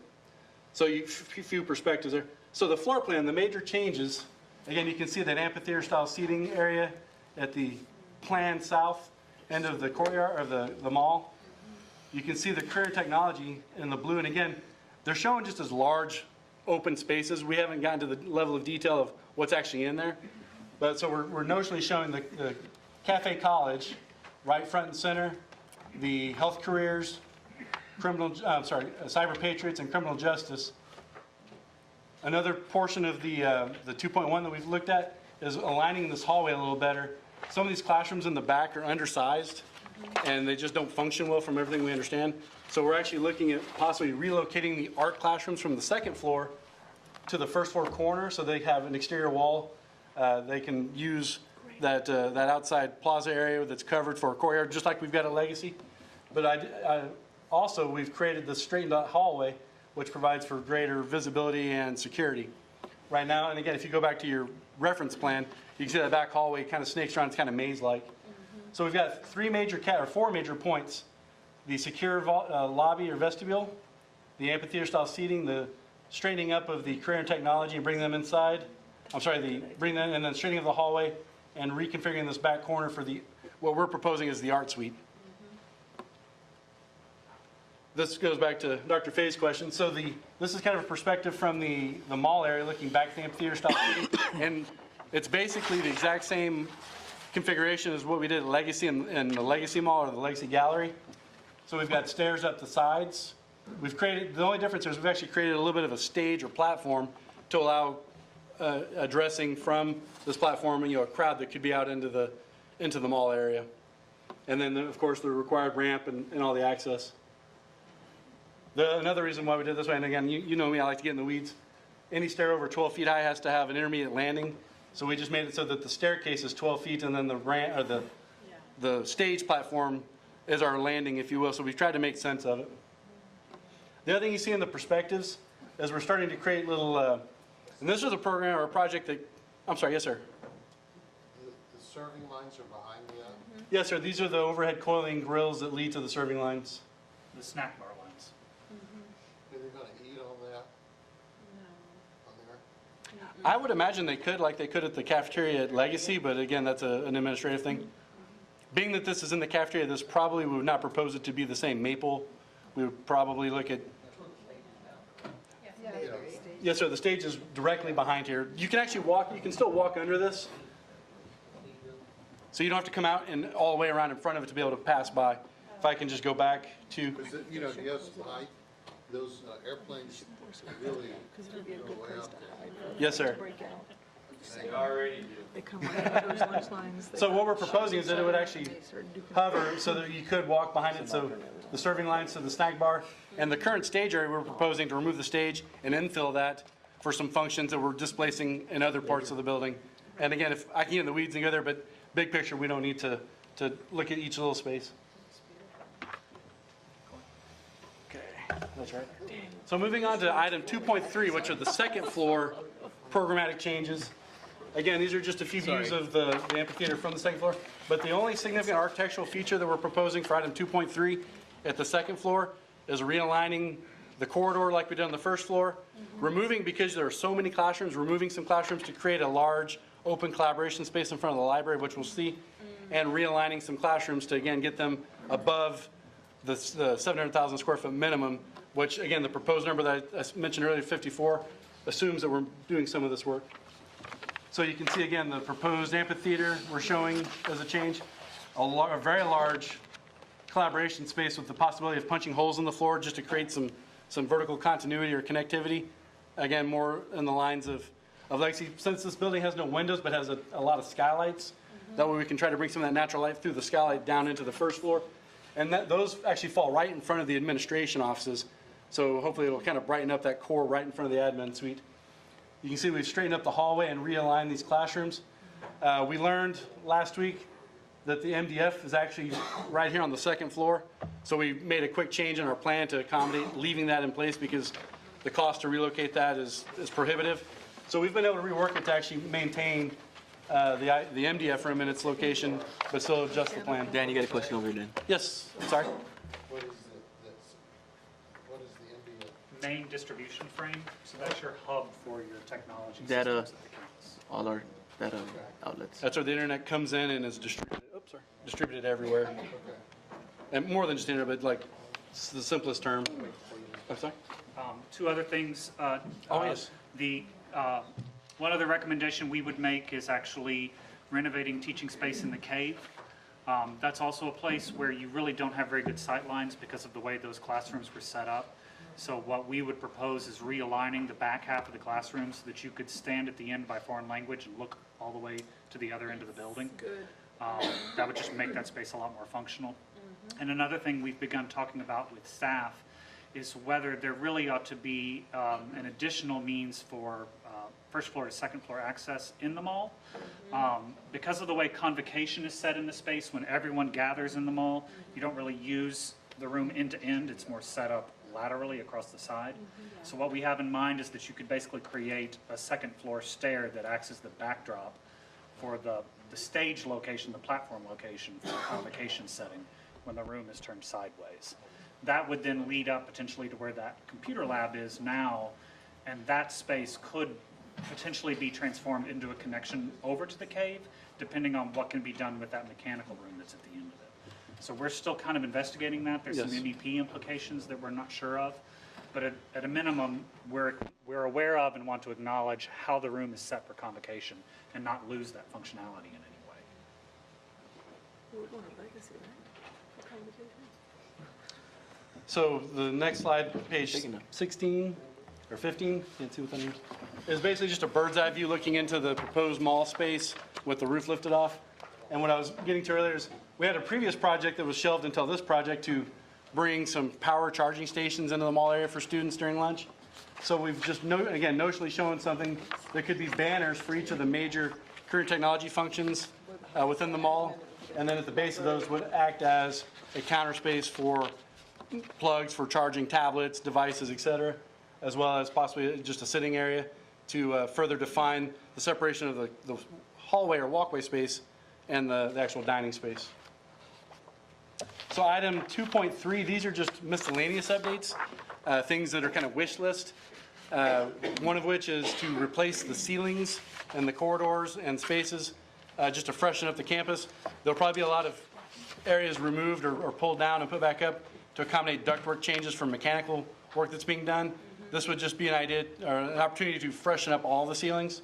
Speaker 11: So a few perspectives there. So the floor plan, the major changes, again, you can see that amphitheater-style seating area at the planned south end of the courtyard of the mall. You can see the career technology in the blue, and again, they're showing just as large open spaces. We haven't gotten to the level of detail of what's actually in there. But so we're notionally showing the Cafe College right front and center, the health careers, cyber patriots and criminal justice. Another portion of the 2.1 that we've looked at is aligning this hallway a little better. Some of these classrooms in the back are undersized and they just don't function well from everything we understand. So we're actually looking at possibly relocating the art classrooms from the second floor to the first floor corner so they have an exterior wall. They can use that outside plaza area that's covered for a courtyard, just like we've got at Legacy. But also, we've created the straightened out hallway, which provides for greater visibility and security. Right now, and again, if you go back to your reference plan, you can see that back hallway kind of snakes around. It's kind of maze-like. So we've got four major points: the secure lobby or vestibule, the amphitheater-style seating, the straightening up of the career and technology and bringing them inside. Bring them and then straightening of the hallway and reconfiguring this back corner for what we're proposing is the art suite. This goes back to Dr. Fay's question. So this is kind of a perspective from the mall area, looking back at the amphitheater-style seating, and it's basically the exact same configuration as what we did at Legacy in the Legacy Mall or the Legacy Gallery. So we've got stairs up the sides. The only difference is we've actually created a little bit of a stage or platform to allow addressing from this platform, a crowd that could be out into the mall area. And then, of course, the required ramp and all the access. Another reason why we did it this way, and again, you know me, I like to get in the weeds. Any stair over 12 feet high has to have an intermediate landing. So we just made it so that the staircase is 12 feet and then the stage platform is our landing, if you will. So we've tried to make sense of it. The other thing you see in the perspectives, is we're starting to create little, and this is a program or a project that, I'm sorry, yes, sir.
Speaker 12: The serving lines are behind the,
Speaker 11: Yes, sir, these are the overhead coiling grills that lead to the serving lines.
Speaker 14: The snack bar lines.
Speaker 12: are they gonna eat on that? On there?
Speaker 11: I would imagine they could, like they could at the cafeteria at Legacy, but again, that's an administrative thing. Being that this is in the cafeteria, this probably we would not propose it to be the same maple. We would probably look at, yes, sir, the stage is directly behind here. You can actually walk, you can still walk under this. So you don't have to come out and all the way around in front of it to be able to pass by. If I can just go back to,
Speaker 12: Because, you know, yes, height, those airplanes really go way up there.
Speaker 11: yes, sir.
Speaker 13: They already do.
Speaker 9: They come right out of those lunch lines.
Speaker 11: So what we're proposing is that it would actually hover so that you could walk behind it, so the serving lines to the snack bar. And the current stage area, we're proposing to remove the stage and infill that for some functions that we're displacing in other parts of the building. And again, if I can get in the weeds and go there, but big picture, we don't need to look at each little space. Okay, that's right. So moving on to item 2.3, which are the second floor programmatic changes. Again, these are just a few views of the amphitheater from the second floor, but the only significant architectural feature that we're proposing for item 2.3 at the second floor is realigning the corridor like we did on the first floor, removing, because there are so many classrooms, removing some classrooms to create a large open collaboration space in front of the library, which we'll see, and realigning some classrooms to, again, get them above the 700,000 square foot minimum, which, again, the proposed number that I mentioned earlier, 54, assumes that we're doing some of this work. So you can see, again, the proposed amphitheater we're showing as a change, a very large collaboration space with the possibility of punching holes in the floor just to create some vertical continuity or connectivity. Again, more in the lines of Legacy. Since this building has no windows but has a lot of skylights, that way we can try to bring some of that natural light through the skylight down into the first floor. And those actually fall right in front of the administration offices. So hopefully it will kind of brighten up that core right in front of the admin suite. You can see we've straightened up the hallway and realigned these classrooms. We learned last week that the MDF is actually right here on the second floor. So we made a quick change in our plan to accommodate leaving that in place because the cost to relocate that is prohibitive. So we've been able to rework it to actually maintain the MDF room in its location, but still adjust the plan.
Speaker 5: Dan, you got a question over here, Dan?
Speaker 11: Yes, I'm sorry.
Speaker 12: What is the MDF?
Speaker 14: Main distribution frame, so that's your hub for your technology
Speaker 5: Data,
Speaker 14: systems at the campus.
Speaker 5: all our data outlets.
Speaker 11: That's where the internet comes in and is distributed everywhere. And more than just internet, but like it's the simplest term. I'm sorry?
Speaker 14: Two other things.
Speaker 11: Yes.
Speaker 14: One other recommendation we would make is actually renovating teaching space in the cave. That's also a place where you really don't have very good sight lines because of the way those classrooms were set up. So what we would propose is realigning the back half of the classroom so that you could stand at the end by foreign language and look all the way to the other end of the building.
Speaker 9: Good.
Speaker 14: That would just make that space a lot more functional. And another thing we've begun talking about with staff is whether there really ought to be an additional means for first floor to second floor access in the mall. Because of the way convocation is set in the space, when everyone gathers in the mall, you don't really use the room end to end. It's more set up laterally across the side. So what we have in mind is that you could basically create a second floor stair that acts as the backdrop for the stage location, the platform location for the convocation setting when the room is turned sideways. That would then lead up potentially to where that computer lab is now, and that space could potentially be transformed into a connection over to the cave, depending on what can be done with that mechanical room that's at the end of it. So we're still kind of investigating that. There's some MEP implications that we're not sure of, but at a minimum, we're aware of and want to acknowledge how the room is set for convocation and not lose that functionality in any way.
Speaker 9: We're going to Legacy, right? For convocation.
Speaker 11: So the next slide, page 16 or 15, can't see what that means, is basically just a bird's eye view looking into the proposed mall space with the roof lifted off. And what I was getting to earlier is we had a previous project that was shelved until this project to bring some power charging stations into the mall area for students during lunch. So we've just, again, notionally shown something. There could be banners for each of the major current technology functions within the mall. And then at the base of those would act as a counter space for plugs for charging tablets, devices, etc. as well as possibly just a sitting area to further define the separation of the hallway or walkway space and the actual dining space. So item 2.3, these are just miscellaneous updates, things that are kind of wish list. One of which is to replace the ceilings and the corridors and spaces, just to freshen up the campus. There'll probably be a lot of areas removed or pulled down and put back up to accommodate ductwork changes from mechanical work that's being done. This would just be an idea or an opportunity to freshen up all the ceilings.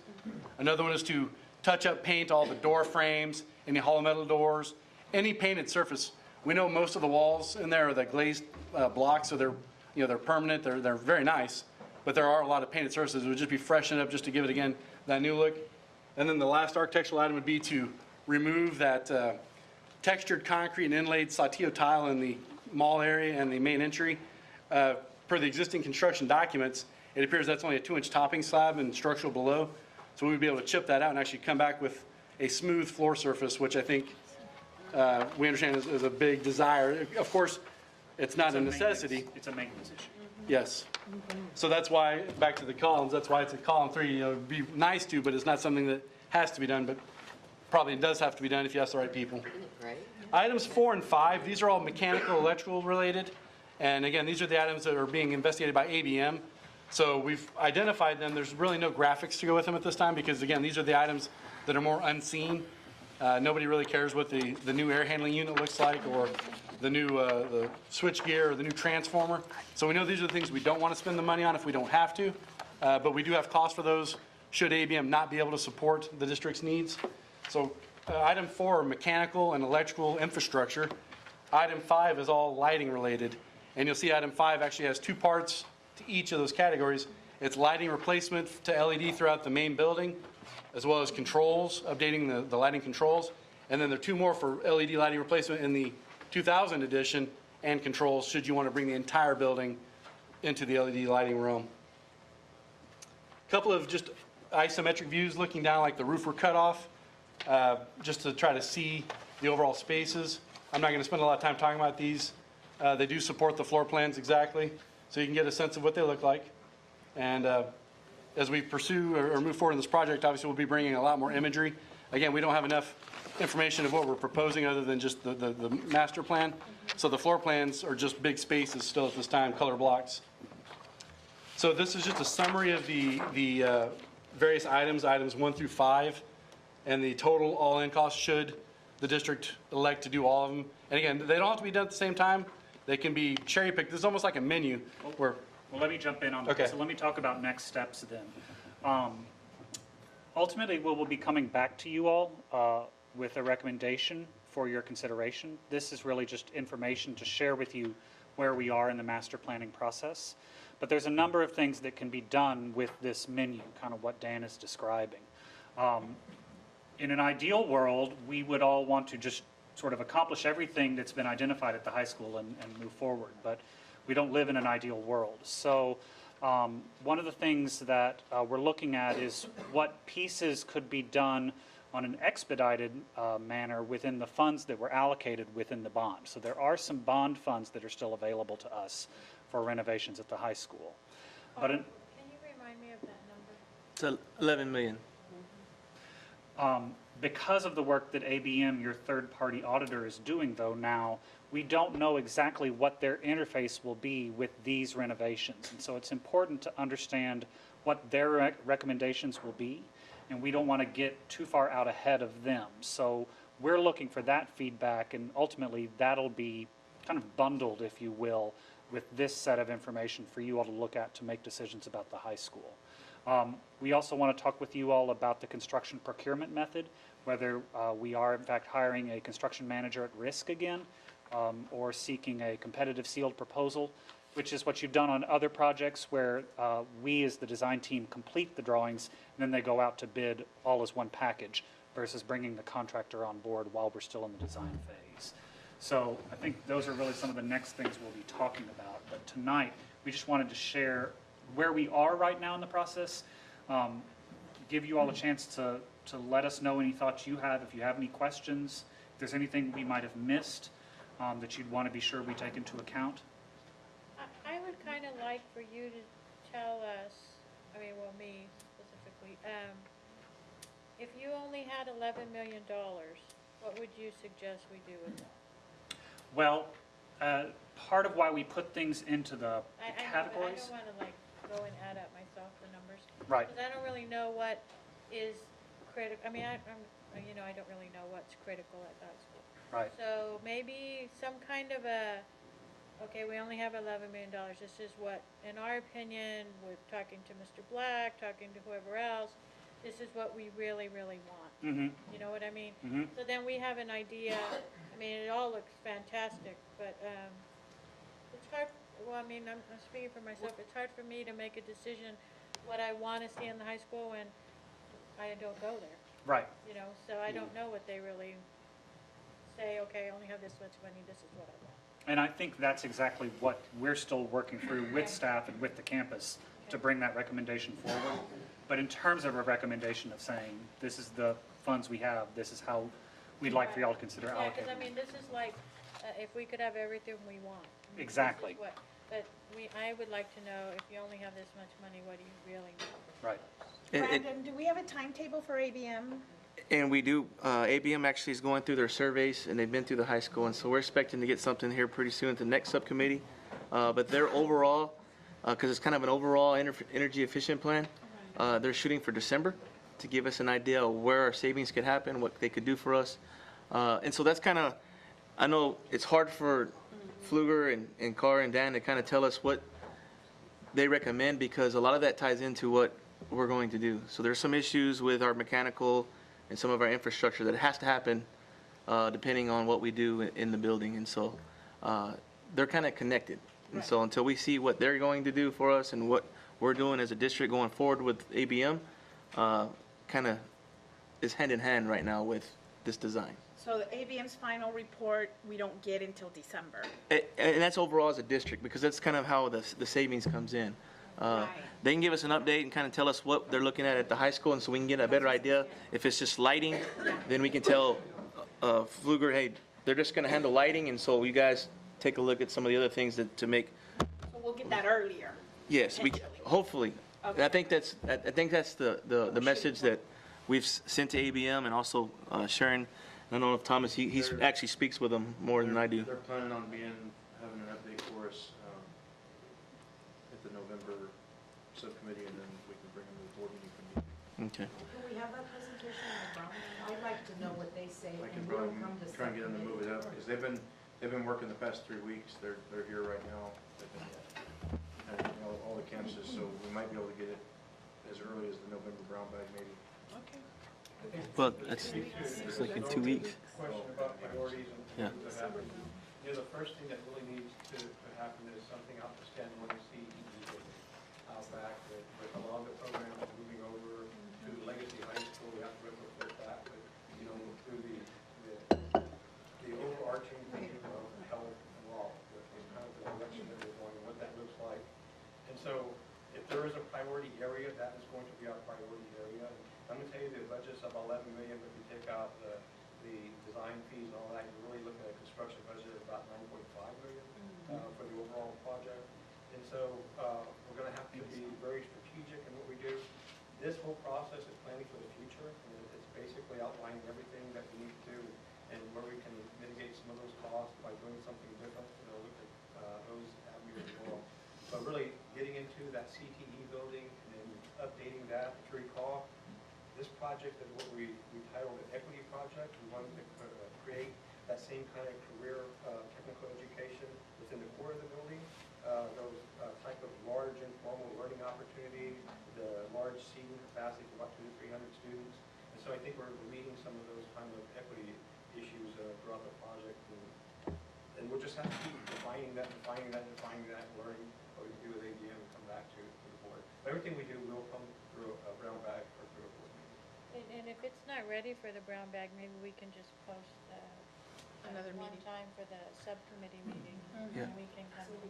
Speaker 11: Another one is to touch up paint all the door frames, any hollow metal doors, any painted surface. We know most of the walls in there are the glazed blocks, so they're permanent. They're very nice, but there are a lot of painted surfaces. It would just be freshened up just to give it again that new look. And then the last architectural item would be to remove that textured concrete and inlaid saltillo tile in the mall area and the main entry. Per the existing construction documents, it appears that's only a 2-inch topping slab and structural below. So we would be able to chip that out and actually come back with a smooth floor surface, which I think we understand is a big desire. Of course, it's not a necessity.
Speaker 14: It's a maintenance issue.
Speaker 11: Yes. So that's why, back to the columns, that's why it's a column 3. You know, it'd be nice to, but it's not something that has to be done, but probably does have to be done if you ask the right people.
Speaker 6: Right.
Speaker 11: Items 4 and 5, these are all mechanical, electrical related. And again, these are the items that are being investigated by ABM. So we've identified them. There's really no graphics to go with them at this time because, again, these are the items that are more unseen. Nobody really cares what the new air handling unit looks like or the new the switch gear or the new transformer. So we know these are the things we don't want to spend the money on if we don't have to. But we do have costs for those should ABM not be able to support the district's needs. So item 4 are mechanical and electrical infrastructure. Item 5 is all lighting related. And you'll see item 5 actually has 2 parts to each of those categories. It's lighting replacement to LED throughout the main building, as well as controls, updating the lighting controls. And then there are 2 more for LED lighting replacement in the 2000 edition and controls should you want to bring the entire building into the LED lighting realm. A couple of just isometric views looking down like the roof were cut off, just to try to see the overall spaces. I'm not going to spend a lot of time talking about these. They do support the floor plans exactly, so you can get a sense of what they look like. And as we pursue or move forward in this project, obviously we'll be bringing a lot more imagery. Again, we don't have enough information of what we're proposing other than just the master plan. So the floor plans are just big spaces still at this time, color blocks. So this is just a summary of the various items 1 through 5, and the total all-in cost should the district elect to do all of them. And again, they don't have to be done at the same time. They can be cherry-picked. This is almost like a menu where...
Speaker 14: Well, let me jump in on that.
Speaker 11: Okay.
Speaker 14: So let me talk about next steps then. Ultimately, we'll be coming back to you all with a recommendation for your consideration. This is really just information to share with you where we are in the master planning process. But there's a number of things that can be done with this menu, kind of what Dan is describing. In an ideal world, we would all want to just sort of accomplish everything that's been identified at the high school and move forward. But we don't live in an ideal world. So one of the things that we're looking at is what pieces could be done on an expedited manner within the funds that were allocated within the bond. So there are some bond funds that are still available to us for renovations at the high school. But
Speaker 9: Can you remind me of that number?
Speaker 5: It's 11 million.
Speaker 14: Because of the work that ABM, your third-party auditor, is doing, though, now, we don't know exactly what their interface will be with these renovations. And so it's important to understand what their recommendations will be, and we don't want to get too far out ahead of them. So we're looking for that feedback, and ultimately that'll be kind of bundled, if you will, with this set of information for you all to look at to make decisions about the high school. We also want to talk with you all about the construction procurement method, whether we are in fact hiring a construction manager at risk again, or seeking a competitive sealed proposal, which is what you've done on other projects where we as the design team complete the drawings and then they go out to bid all as one package versus bringing the contractor on board while we're still in the design phase. So I think those are really some of the next things we'll be talking about. But tonight, we just wanted to share where we are right now in the process, give you all a chance to let us know any thoughts you have, if you have any questions, if there's anything we might have missed that you'd want to be sure we take into account.
Speaker 9: I would kind of like for you
Speaker 15: tell us, I mean, well, me specifically, if you only had $11 million, what would you suggest we do with that?
Speaker 14: Well, part of why we put things into the
Speaker 15: I know, but I
Speaker 14: categories.
Speaker 15: don't want to like go and add up myself the numbers.
Speaker 14: Right.
Speaker 15: Because I don't really know what is critical, I mean, I don't really know what's critical at that school.
Speaker 14: Right.
Speaker 15: So maybe some kind of a, okay, we only have $11 million. This is what, in our opinion, with talking to Mr. Black, talking to whoever else, this is what we really, really want.
Speaker 14: Mm-hmm.
Speaker 15: You know what I mean?
Speaker 14: Mhm.
Speaker 15: So then we have an idea. I mean, it all looks fantastic, but it's hard, well, I mean, I'm speaking for myself. It's hard for me to make a decision what I want to see in the high school when I don't go there.
Speaker 14: Right.
Speaker 15: You know, so I don't know what they really say, okay, I only have this much money, this is what I want.
Speaker 14: And I think that's exactly what we're still working through with staff and with the campus to bring that recommendation forward. But in terms of a recommendation of saying, this is the funds we have, this is how we'd like for y'all to consider
Speaker 15: Yeah, because
Speaker 14: allocating.
Speaker 15: I mean, this is like, if we could have everything we want. I mean, this is
Speaker 14: Exactly.
Speaker 15: But I would like to know, if you only have this much money, what do you really need?
Speaker 14: Right.
Speaker 16: Brandon, do we have a timetable for ABM?
Speaker 5: And we do, ABM actually is going through their surveys, and they've been through the high school, and so we're expecting to get something here pretty soon at the next subcommittee. But their overall, because it's kind of an overall energy efficient plan, they're shooting for December to give us an idea of where our savings could happen, what they could do for us. And so that's kind of, I know it's hard for Pfluger and Carr and Dan to kind of tell us what they recommend, because a lot of that ties into what we're going to do. So there's some issues with our mechanical and some of our infrastructure that has to happen depending on what we do in the building. And so they're kind of connected. And so until we see what they're going to do for us and what we're doing as a district going forward with ABM, kind of is hand in hand right now with this design.
Speaker 16: So the ABM's final report, we don't get until December.
Speaker 5: And that's overall as a district, because that's kind of how the savings comes in. They can give us an update and kind of tell us what they're looking at the high school, and so we can get a better idea. If it's just lighting, then we can tell Pfluger, hey, they're just going to handle lighting, and so you guys take a look at some of the other things to make.
Speaker 16: So we'll get that earlier.
Speaker 5: Yes, we hopefully.
Speaker 16: Okay.
Speaker 5: I think that's the message that we've sent to ABM, and also Sharon. I don't know if Thomas, he actually speaks with them more than I do.
Speaker 17: They're planning on having an update for us at the November subcommittee, and then we can bring them to the board meeting for meeting.
Speaker 5: Okay.
Speaker 18: Can we have that presentation in the Brown? I'd like to know what they say,
Speaker 17: I can
Speaker 18: and we'll
Speaker 17: probably
Speaker 18: come to
Speaker 17: try and get them to move it up, because they've been working the past 3 weeks. They're here right now. They've been at all the campuses, so we might be able to get it as early as the November brown bag meeting.
Speaker 16: Okay.
Speaker 5: Well, it's like in 2 weeks.
Speaker 19: Question about priorities and
Speaker 5: Yeah.
Speaker 19: things that happen. You know, the first thing that really needs to happen is something out to stand when you see out back with a lot of the programs moving over to Legacy High School. We have to retrofit that, but, you know, through the overarching theme of health and law, is kind of the direction that we're going and what that looks like. And so if there is a priority area, that is going to be our priority area. And I'm going to tell you the budget's of $11 million, but if you take out the design fees and all that, you're really looking at a construction budget of about $9.5 million for the overall project. And so we're going to have to be very strategic in what we do. This whole process is planning for the future, and it's basically outlining everything that we need to do and where we can mitigate some of those costs by doing something different. You know, look at those avenues as well. But really getting into that CTE building and then updating that. If you recall, this project is what we titled an equity project. We wanted to create that same kind of career technical education within the core of the building. Those type of large informal learning opportunities, the large seating capacity for about 200 to 300 students. And so I think we're meeting some of those kind of equity issues throughout the project. And we'll just have to keep defining that, learning what we do with ABM and come back to the board. But everything we do will come through a brown bag or through a board meeting.
Speaker 15: And if it's not ready for the brown bag, maybe we can just post
Speaker 16: Another
Speaker 15: one
Speaker 16: meeting.
Speaker 15: time for the subcommittee meeting.
Speaker 5: Yeah.
Speaker 15: And we can come to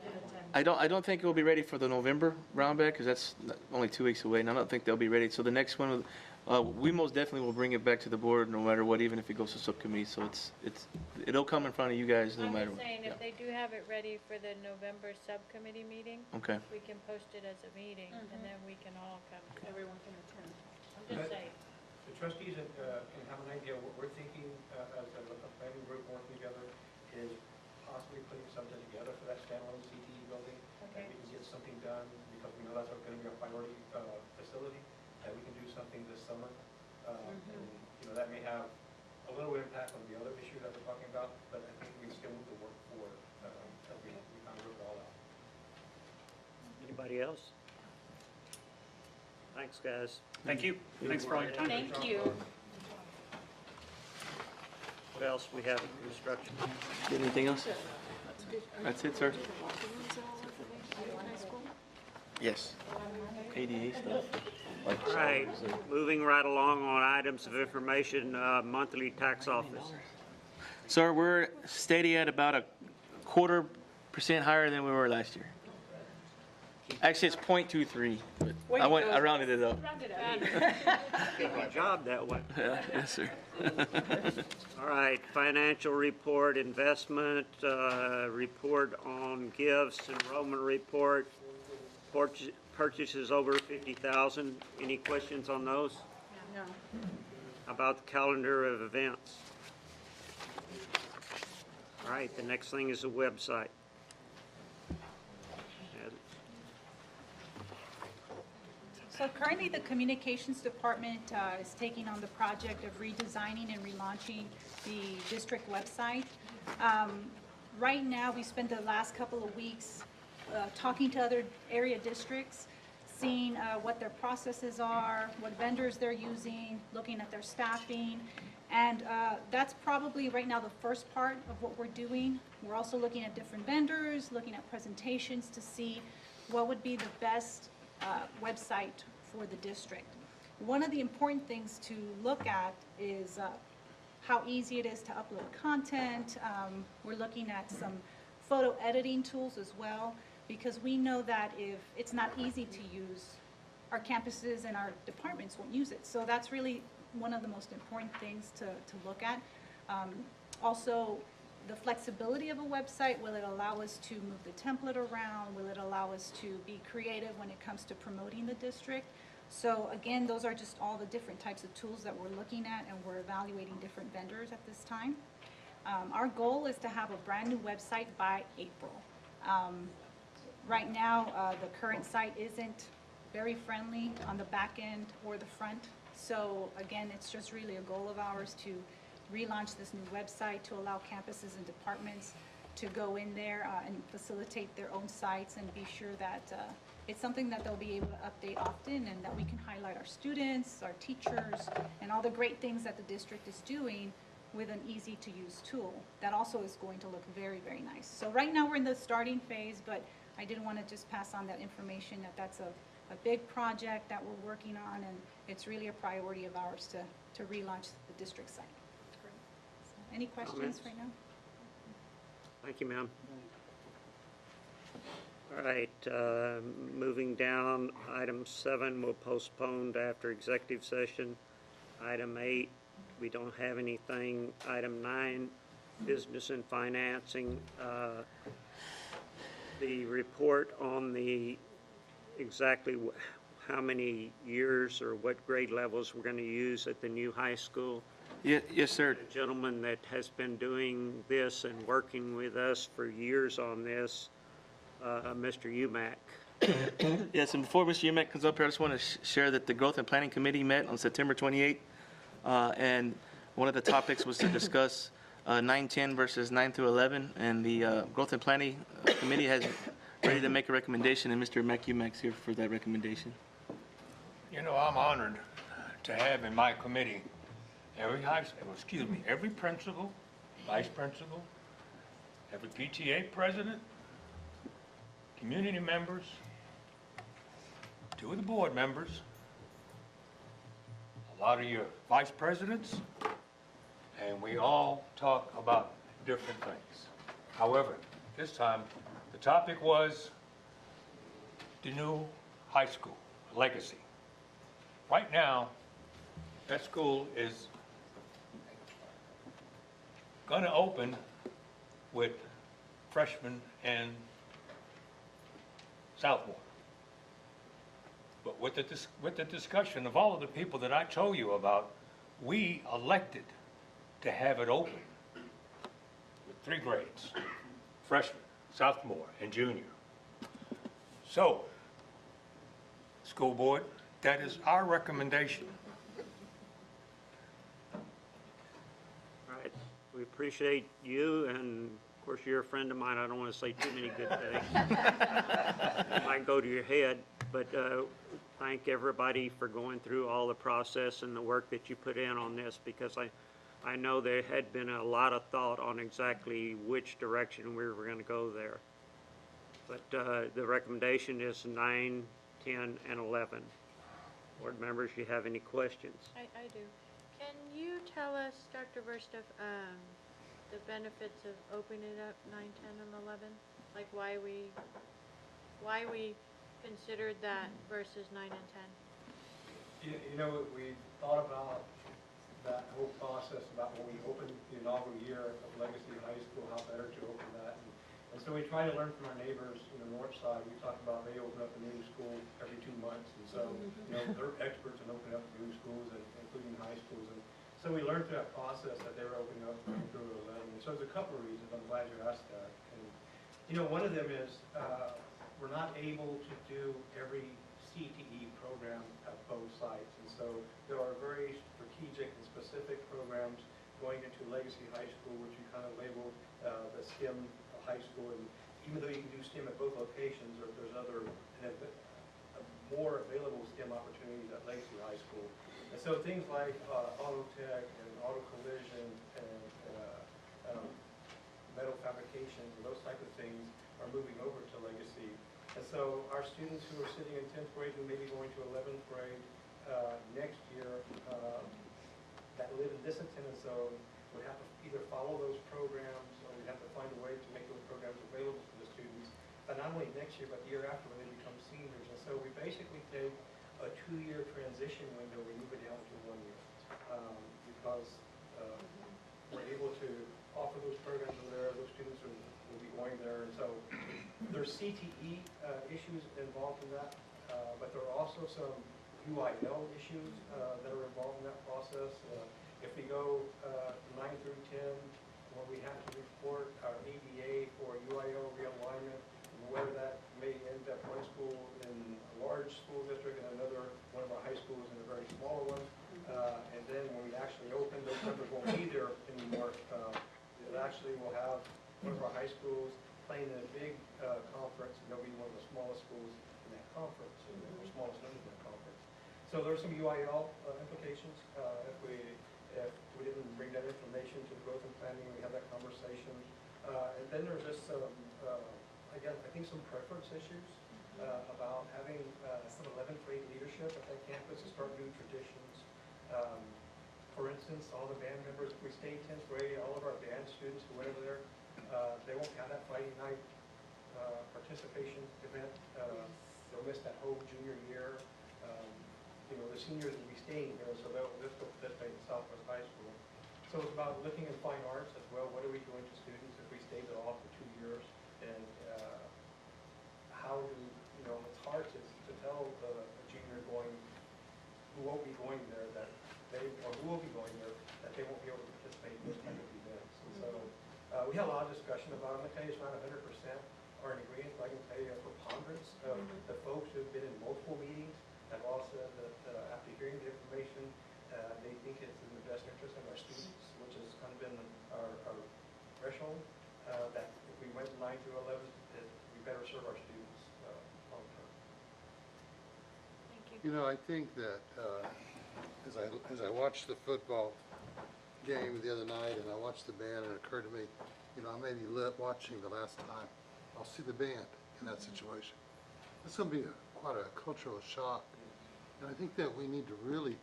Speaker 15: that.
Speaker 5: I don't think it will be ready for the November brown bag, because that's only 2 weeks away, and I don't think they'll be ready. So the next one, We most definitely will bring it back to the board no matter what, even if it goes to subcommittee. So it'll come in front of you guys no
Speaker 15: I'm
Speaker 5: matter
Speaker 15: just
Speaker 5: what.
Speaker 15: saying,
Speaker 5: Yeah.
Speaker 15: if they do have it ready for the November subcommittee meeting.
Speaker 5: Okay.
Speaker 15: We can post it as a meeting, and then we can all come.
Speaker 16: Everyone can attend.
Speaker 15: I'm just saying.
Speaker 19: The trustees can have an idea. What we're thinking as a planning group working together is possibly putting something together for that standalone CTE building.
Speaker 15: Okay.
Speaker 19: That we can get something done, because we know that's going to be a priority facility, that we can do something this summer. And, you know, that may have a little impact on the other issue that we're talking about, but I think we still move the work forward, that we kind of work it all out.
Speaker 1: Anybody else? Thanks, guys.
Speaker 14: Thank you. Thanks for all your time.
Speaker 16: Thank you.
Speaker 1: What else we have in construction?
Speaker 5: Anything else? That's it, sir. Yes. ADA stuff.
Speaker 1: All right, moving right along on items of information, monthly tax office.
Speaker 5: Sir, we're steady at about a 0.25% higher than we were last year. Actually, it's 0.23, but I rounded it up.
Speaker 1: Good job that way.
Speaker 5: Yeah, yes, sir.
Speaker 1: All right, financial report, investment, report on gifts, enrollment report, purchases over 50,000. Any questions on those?
Speaker 4: No.
Speaker 1: About the calendar of events? All right, the next thing is the website.
Speaker 2: So currently, the communications department is taking on the project of redesigning and relaunching the district website. Right now, we spent the last couple of weeks talking to other area districts, seeing what their processes are, what vendors they're using, looking at their staffing. And that's probably right now the first part of what we're doing. We're also looking at different vendors, looking at presentations to see what would be the best website for the district. One of the important things to look at is how easy it is to upload content. We're looking at some photo editing tools as well, because we know that if it's not easy to use, our campuses and our departments won't use it. So that's really one of the most important things to look at. Also, the flexibility of a website. Will it allow us to move the template around? Will it allow us to be creative when it comes to promoting the district? So again, those are just all the different types of tools that we're looking at, and we're evaluating different vendors at this time. Our goal is to have a brand new website by April. Right now, the current site isn't very friendly on the back end or the front. So again, it's just really a goal of ours to relaunch this new website to allow campuses and departments to go in there and facilitate their own sites and be sure that it's something that they'll be able to update often, and that we can highlight our students, our teachers, and all the great things that the district is doing with an easy-to-use tool that also is going to look very, very nice. So right now we're in the starting phase, but I did want to just pass on that information that that's a big project that we're working on, and it's really a priority of ours to relaunch the district site. So, any questions
Speaker 1: Comments?
Speaker 2: right now?
Speaker 1: Thank you, ma'am. All right, moving down, item 7 will postpone to after executive session. Item 8, we don't have anything. Item 9, business and financing. The report on the exactly how many years or what grade levels we're going to use at the new high school.
Speaker 5: Yes, sir.
Speaker 1: A gentleman that has been doing this and working with us for years on this, Mr. Umack.
Speaker 5: Yes, and before Mr. Umack comes up here, I just want to share that the Growth and Planning Committee met on September 28th, and one of the topics was to discuss 9-10 versus 9 through 11, and the Growth and Planning Committee has ready to make a recommendation, and Mr. Umack's here for that recommendation.
Speaker 20: You know, I'm honored to have in my committee every principal, vice principal, every PTA president, community members, 2 of the board members, a lot of your vice presidents, and we all talk about different things. However, this time, the topic was the new high school legacy. Right now, that school is going to open with freshmen and sophomore. But with the discussion of all of the people that I told you about, we elected to have it open with 3 grades, freshman, sophomore, and junior. So, school board, that is our recommendation.
Speaker 1: All right, we appreciate you, and of course, you're a friend of mine. I don't want to say too many good things. It might go to your head, but thank everybody for going through all the process and the work that you put in on this, because I know there had been a lot of thought on exactly which direction we were going to go there. But the recommendation is 9, 10, and 11. Board members, you have any questions?
Speaker 15: I do. Can you tell us, Dr. Verstuff, the benefits of opening it up 9, 10, and 11? Like why we considered that versus 9 and 10?
Speaker 19: You know, we thought about that whole process about when we opened the inaugural year of Legacy High School, how better to open that. And so we try to learn from our neighbors in the north side. We talked about they open up a new school every 2 months. And so, you know, they're experts in opening up new schools, including high schools. And so we learned through that process that they were opening up through 11. And so there's a couple of reasons. I'm glad you asked that. And, you know, one of them is we're not able to do every CTE program at both sites. And so there are very strategic and specific programs going into Legacy High School, which you kind of labeled the STEM high school. And even though you can do STEM at both locations, or there's other more available STEM opportunities at Legacy High School. And so things like auto tech and auto collision and metal fabrications and those type of things are moving over to Legacy. And so our students who are sitting in 10th grade who may be going to 11th grade next year that live in this attendance zone would have to either follow those programs, or we'd have to find a way to make those programs available to the students, but not only next year, but the year after when they become seniors. And so we basically take a 2-year transition window, we move it down to 1 year, because we're able to offer those programs over there, those students will be going there. And so there's CTE issues involved in that, but there are also some UIL issues that are involved in that process. If we go 9 through 10, when we have to report our ADA for UIL realignment, where that may end up one school in a large school district and another one of our high schools in a very small one. And then when we actually open, those numbers won't be there anymore. It actually will have one of our high schools playing in a big conference, and they'll be one of the smallest schools in that conference, and the smallest numbers in that conference. So there's some UIL implications if we didn't bring that information to the growth and planning, we have that conversation. And then there's just some, again, I think some preference issues about having some 11th grade leadership at that campus to start new traditions. For instance, all the band members, if we stay 10th grade, all of our band students who went over there, they won't have that Friday night participation event. They'll miss that whole junior year. You know, the seniors will be staying here, so they'll participate in Southwest High School. So it's about looking at fine arts as well. What are we doing to students if we stay there all for 2 years? And how do, you know, it's hard to tell a junior going, who won't be going there, that they, or who will be going there, that they won't be able to participate in those kind of events. And so we had a lot of discussion about it. I'm going to tell you it's not 100% are in agreement, but I can tell you a preponderance of the folks who have been in multiple meetings have all said that after hearing the information, they think it's in the best interest of our students, which has kind of been our threshold, that if we went 9 through 11, we better serve our students long term.
Speaker 15: Thank you.
Speaker 12: You know, I think that as I watched the football game the other night and I watched the band, it occurred to me, you know, I may be watching the last time I'll see the band in that situation. It's going to be quite a cultural shock. And I think that we need to really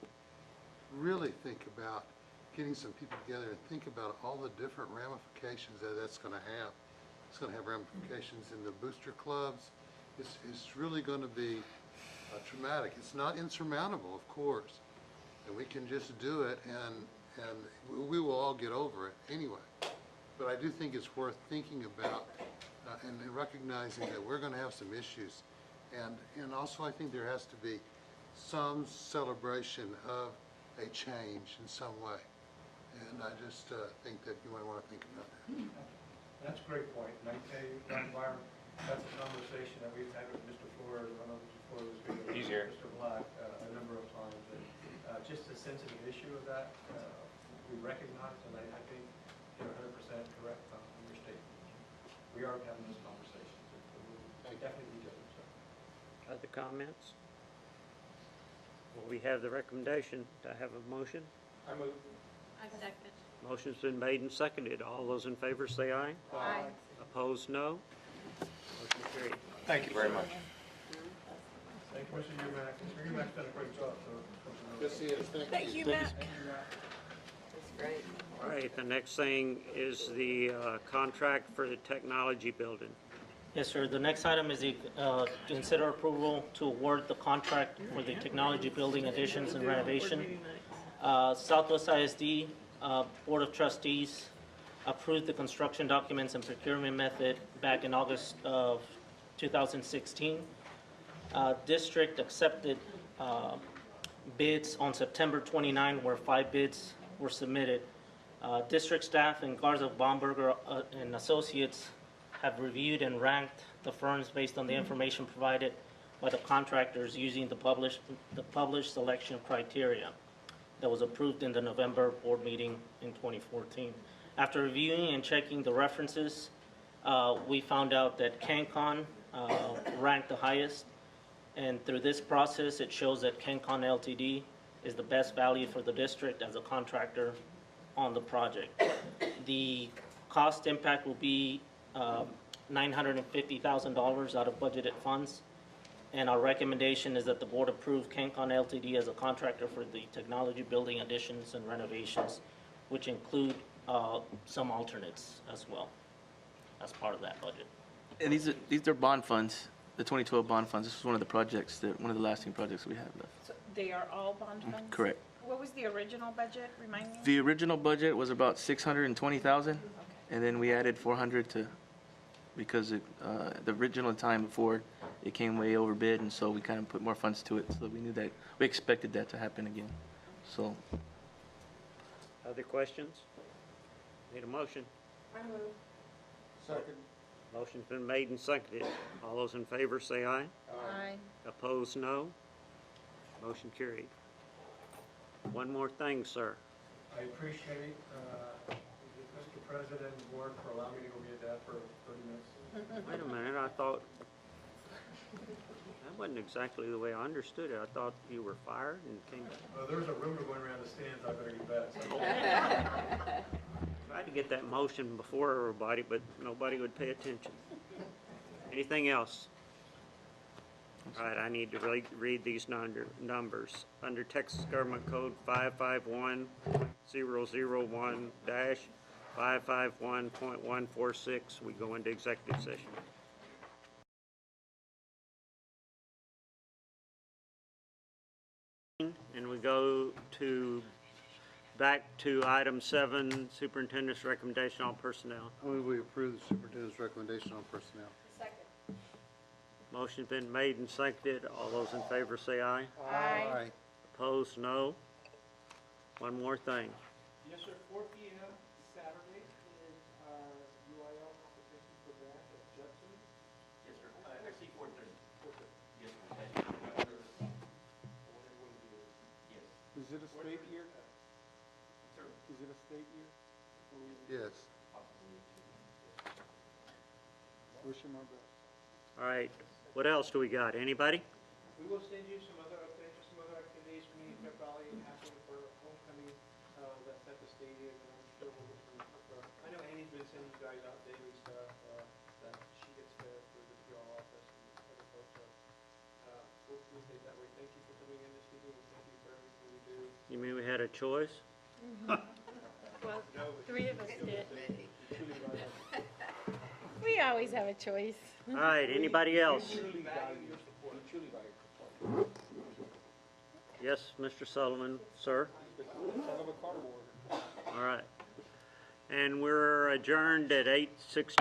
Speaker 12: think about getting some people together and think about all the different ramifications that that's going to have. It's going to have ramifications in the booster clubs. It's really going to be traumatic. It's not insurmountable, of course, and we can just do it, and we will all get over it anyway. But I do think it's worth thinking about and recognizing that we're going to have some issues. And also I think there has to be some celebration of a change in some way. And I just think that you might want to think about that.
Speaker 19: That's a great point, and I tell you, Ron Byron, that's a conversation that we've had with Mr. Flores, I don't know if Mr. Flores was here.
Speaker 13: He's here.
Speaker 19: Mr. Black, a number of times, and just a sensitive issue of that, we recognize, and I think you're 100% correct on your statement. We are having those conversations, and we'll definitely be doing so.
Speaker 1: Other comments? Well, we have the recommendation. Do I have a motion?
Speaker 19: I move.
Speaker 15: I second.
Speaker 1: Motion's been made and seconded. All those in favor say aye.
Speaker 15: Aye.
Speaker 1: Opposed, no. Motion carried.
Speaker 13: Thank you very much.
Speaker 19: Thank you, Mr. Umack. Mr. Umack's done a great job, so.
Speaker 12: Good to see you.
Speaker 16: Thank you, Matt.
Speaker 6: That's great.
Speaker 1: All right, the next thing is the contract for the technology building.
Speaker 10: Yes, sir. The next item is the, consider approval to award the contract for the technology building additions and renovation. Southwest ISD Board of Trustees approved the construction documents and procurement method back in August of 2016. District accepted bids on September 29, where 5 bids were submitted. District staff and Garza Baumberger and Associates have reviewed and ranked the firms based on the information provided by the contractors using the published selection criteria that was approved in the November board meeting in 2014. After reviewing and checking the references, we found out that CanCon ranked the highest, and through this process, it shows that CanCon Ltd. is the best value for the district as a contractor on the project. The cost impact will be $950,000 out of budgeted funds, and our recommendation is that the board approve CanCon Ltd. as a contractor for the technology building additions and renovations, which include some alternates as well as part of that budget.
Speaker 5: And these are bond funds, the 2012 bond funds. This is one of the projects, one of the lasting projects we have left.
Speaker 16: So they are all bond funds?
Speaker 5: Correct.
Speaker 16: What was the original budget? Remind me?
Speaker 5: The original budget was about 620,000, and then we added 400 to, because the original time before it came way over bid, and so we kind of put more funds to it. So we knew that, we expected that to happen again. So.
Speaker 1: Other questions? Need a motion?
Speaker 16: I move.
Speaker 8: Second.
Speaker 1: Motion's been made and seconded. All those in favor say aye.
Speaker 16: Aye.
Speaker 1: Opposed, no. Motion carried. One more thing, sir.
Speaker 19: I appreciate Mr. President and board for allowing me to go get that for 30 minutes.
Speaker 1: Wait a minute, I thought, that wasn't exactly the way I understood it. I thought you were fired and came back.
Speaker 19: There was a rumor going around the stands, I better get back.
Speaker 1: Tried to get that motion before everybody, but nobody would pay attention. Anything else? All right, I need to read these numbers. Under Texas Government Code 551.001-551.146, we go into executive session. And we go back to item 7, superintendent's recommendation on personnel.
Speaker 12: I move we approve the superintendent's recommendation on personnel.
Speaker 16: Second.
Speaker 1: Motion's been made and seconded. All those in favor say aye.
Speaker 16: Aye.
Speaker 1: Opposed, no. One more thing.
Speaker 19: Yes, sir, 4 p.m. Saturday is our UIL competition for that at Judson.
Speaker 20: Yes, sir. Actually, 4:30. Yes, sir. Yes.
Speaker 8: Is it a state year?
Speaker 20: Sir.
Speaker 8: Is it a state year?
Speaker 12: Yes.
Speaker 8: Wish him our best.
Speaker 1: All right, what else do we got? Anybody?
Speaker 19: We will send you some other updates, some other activities, community pep rally happening for homecoming, that's at the stadium, and I'm sure I know Annie's been sending you guys out daily stuff, that she gets fed for the PR office and other folks, so we'll take that way. Thank you for coming in this evening, and thank you for everything you do.
Speaker 1: You mean we had a choice?
Speaker 15: Well, 3 of us did.
Speaker 16: We always have a choice.
Speaker 1: All right, anybody else?
Speaker 19: We truly value your support. We truly value your support.
Speaker 1: Yes, Mr. Sullivan, sir? All right. And we're adjourned at 8:16.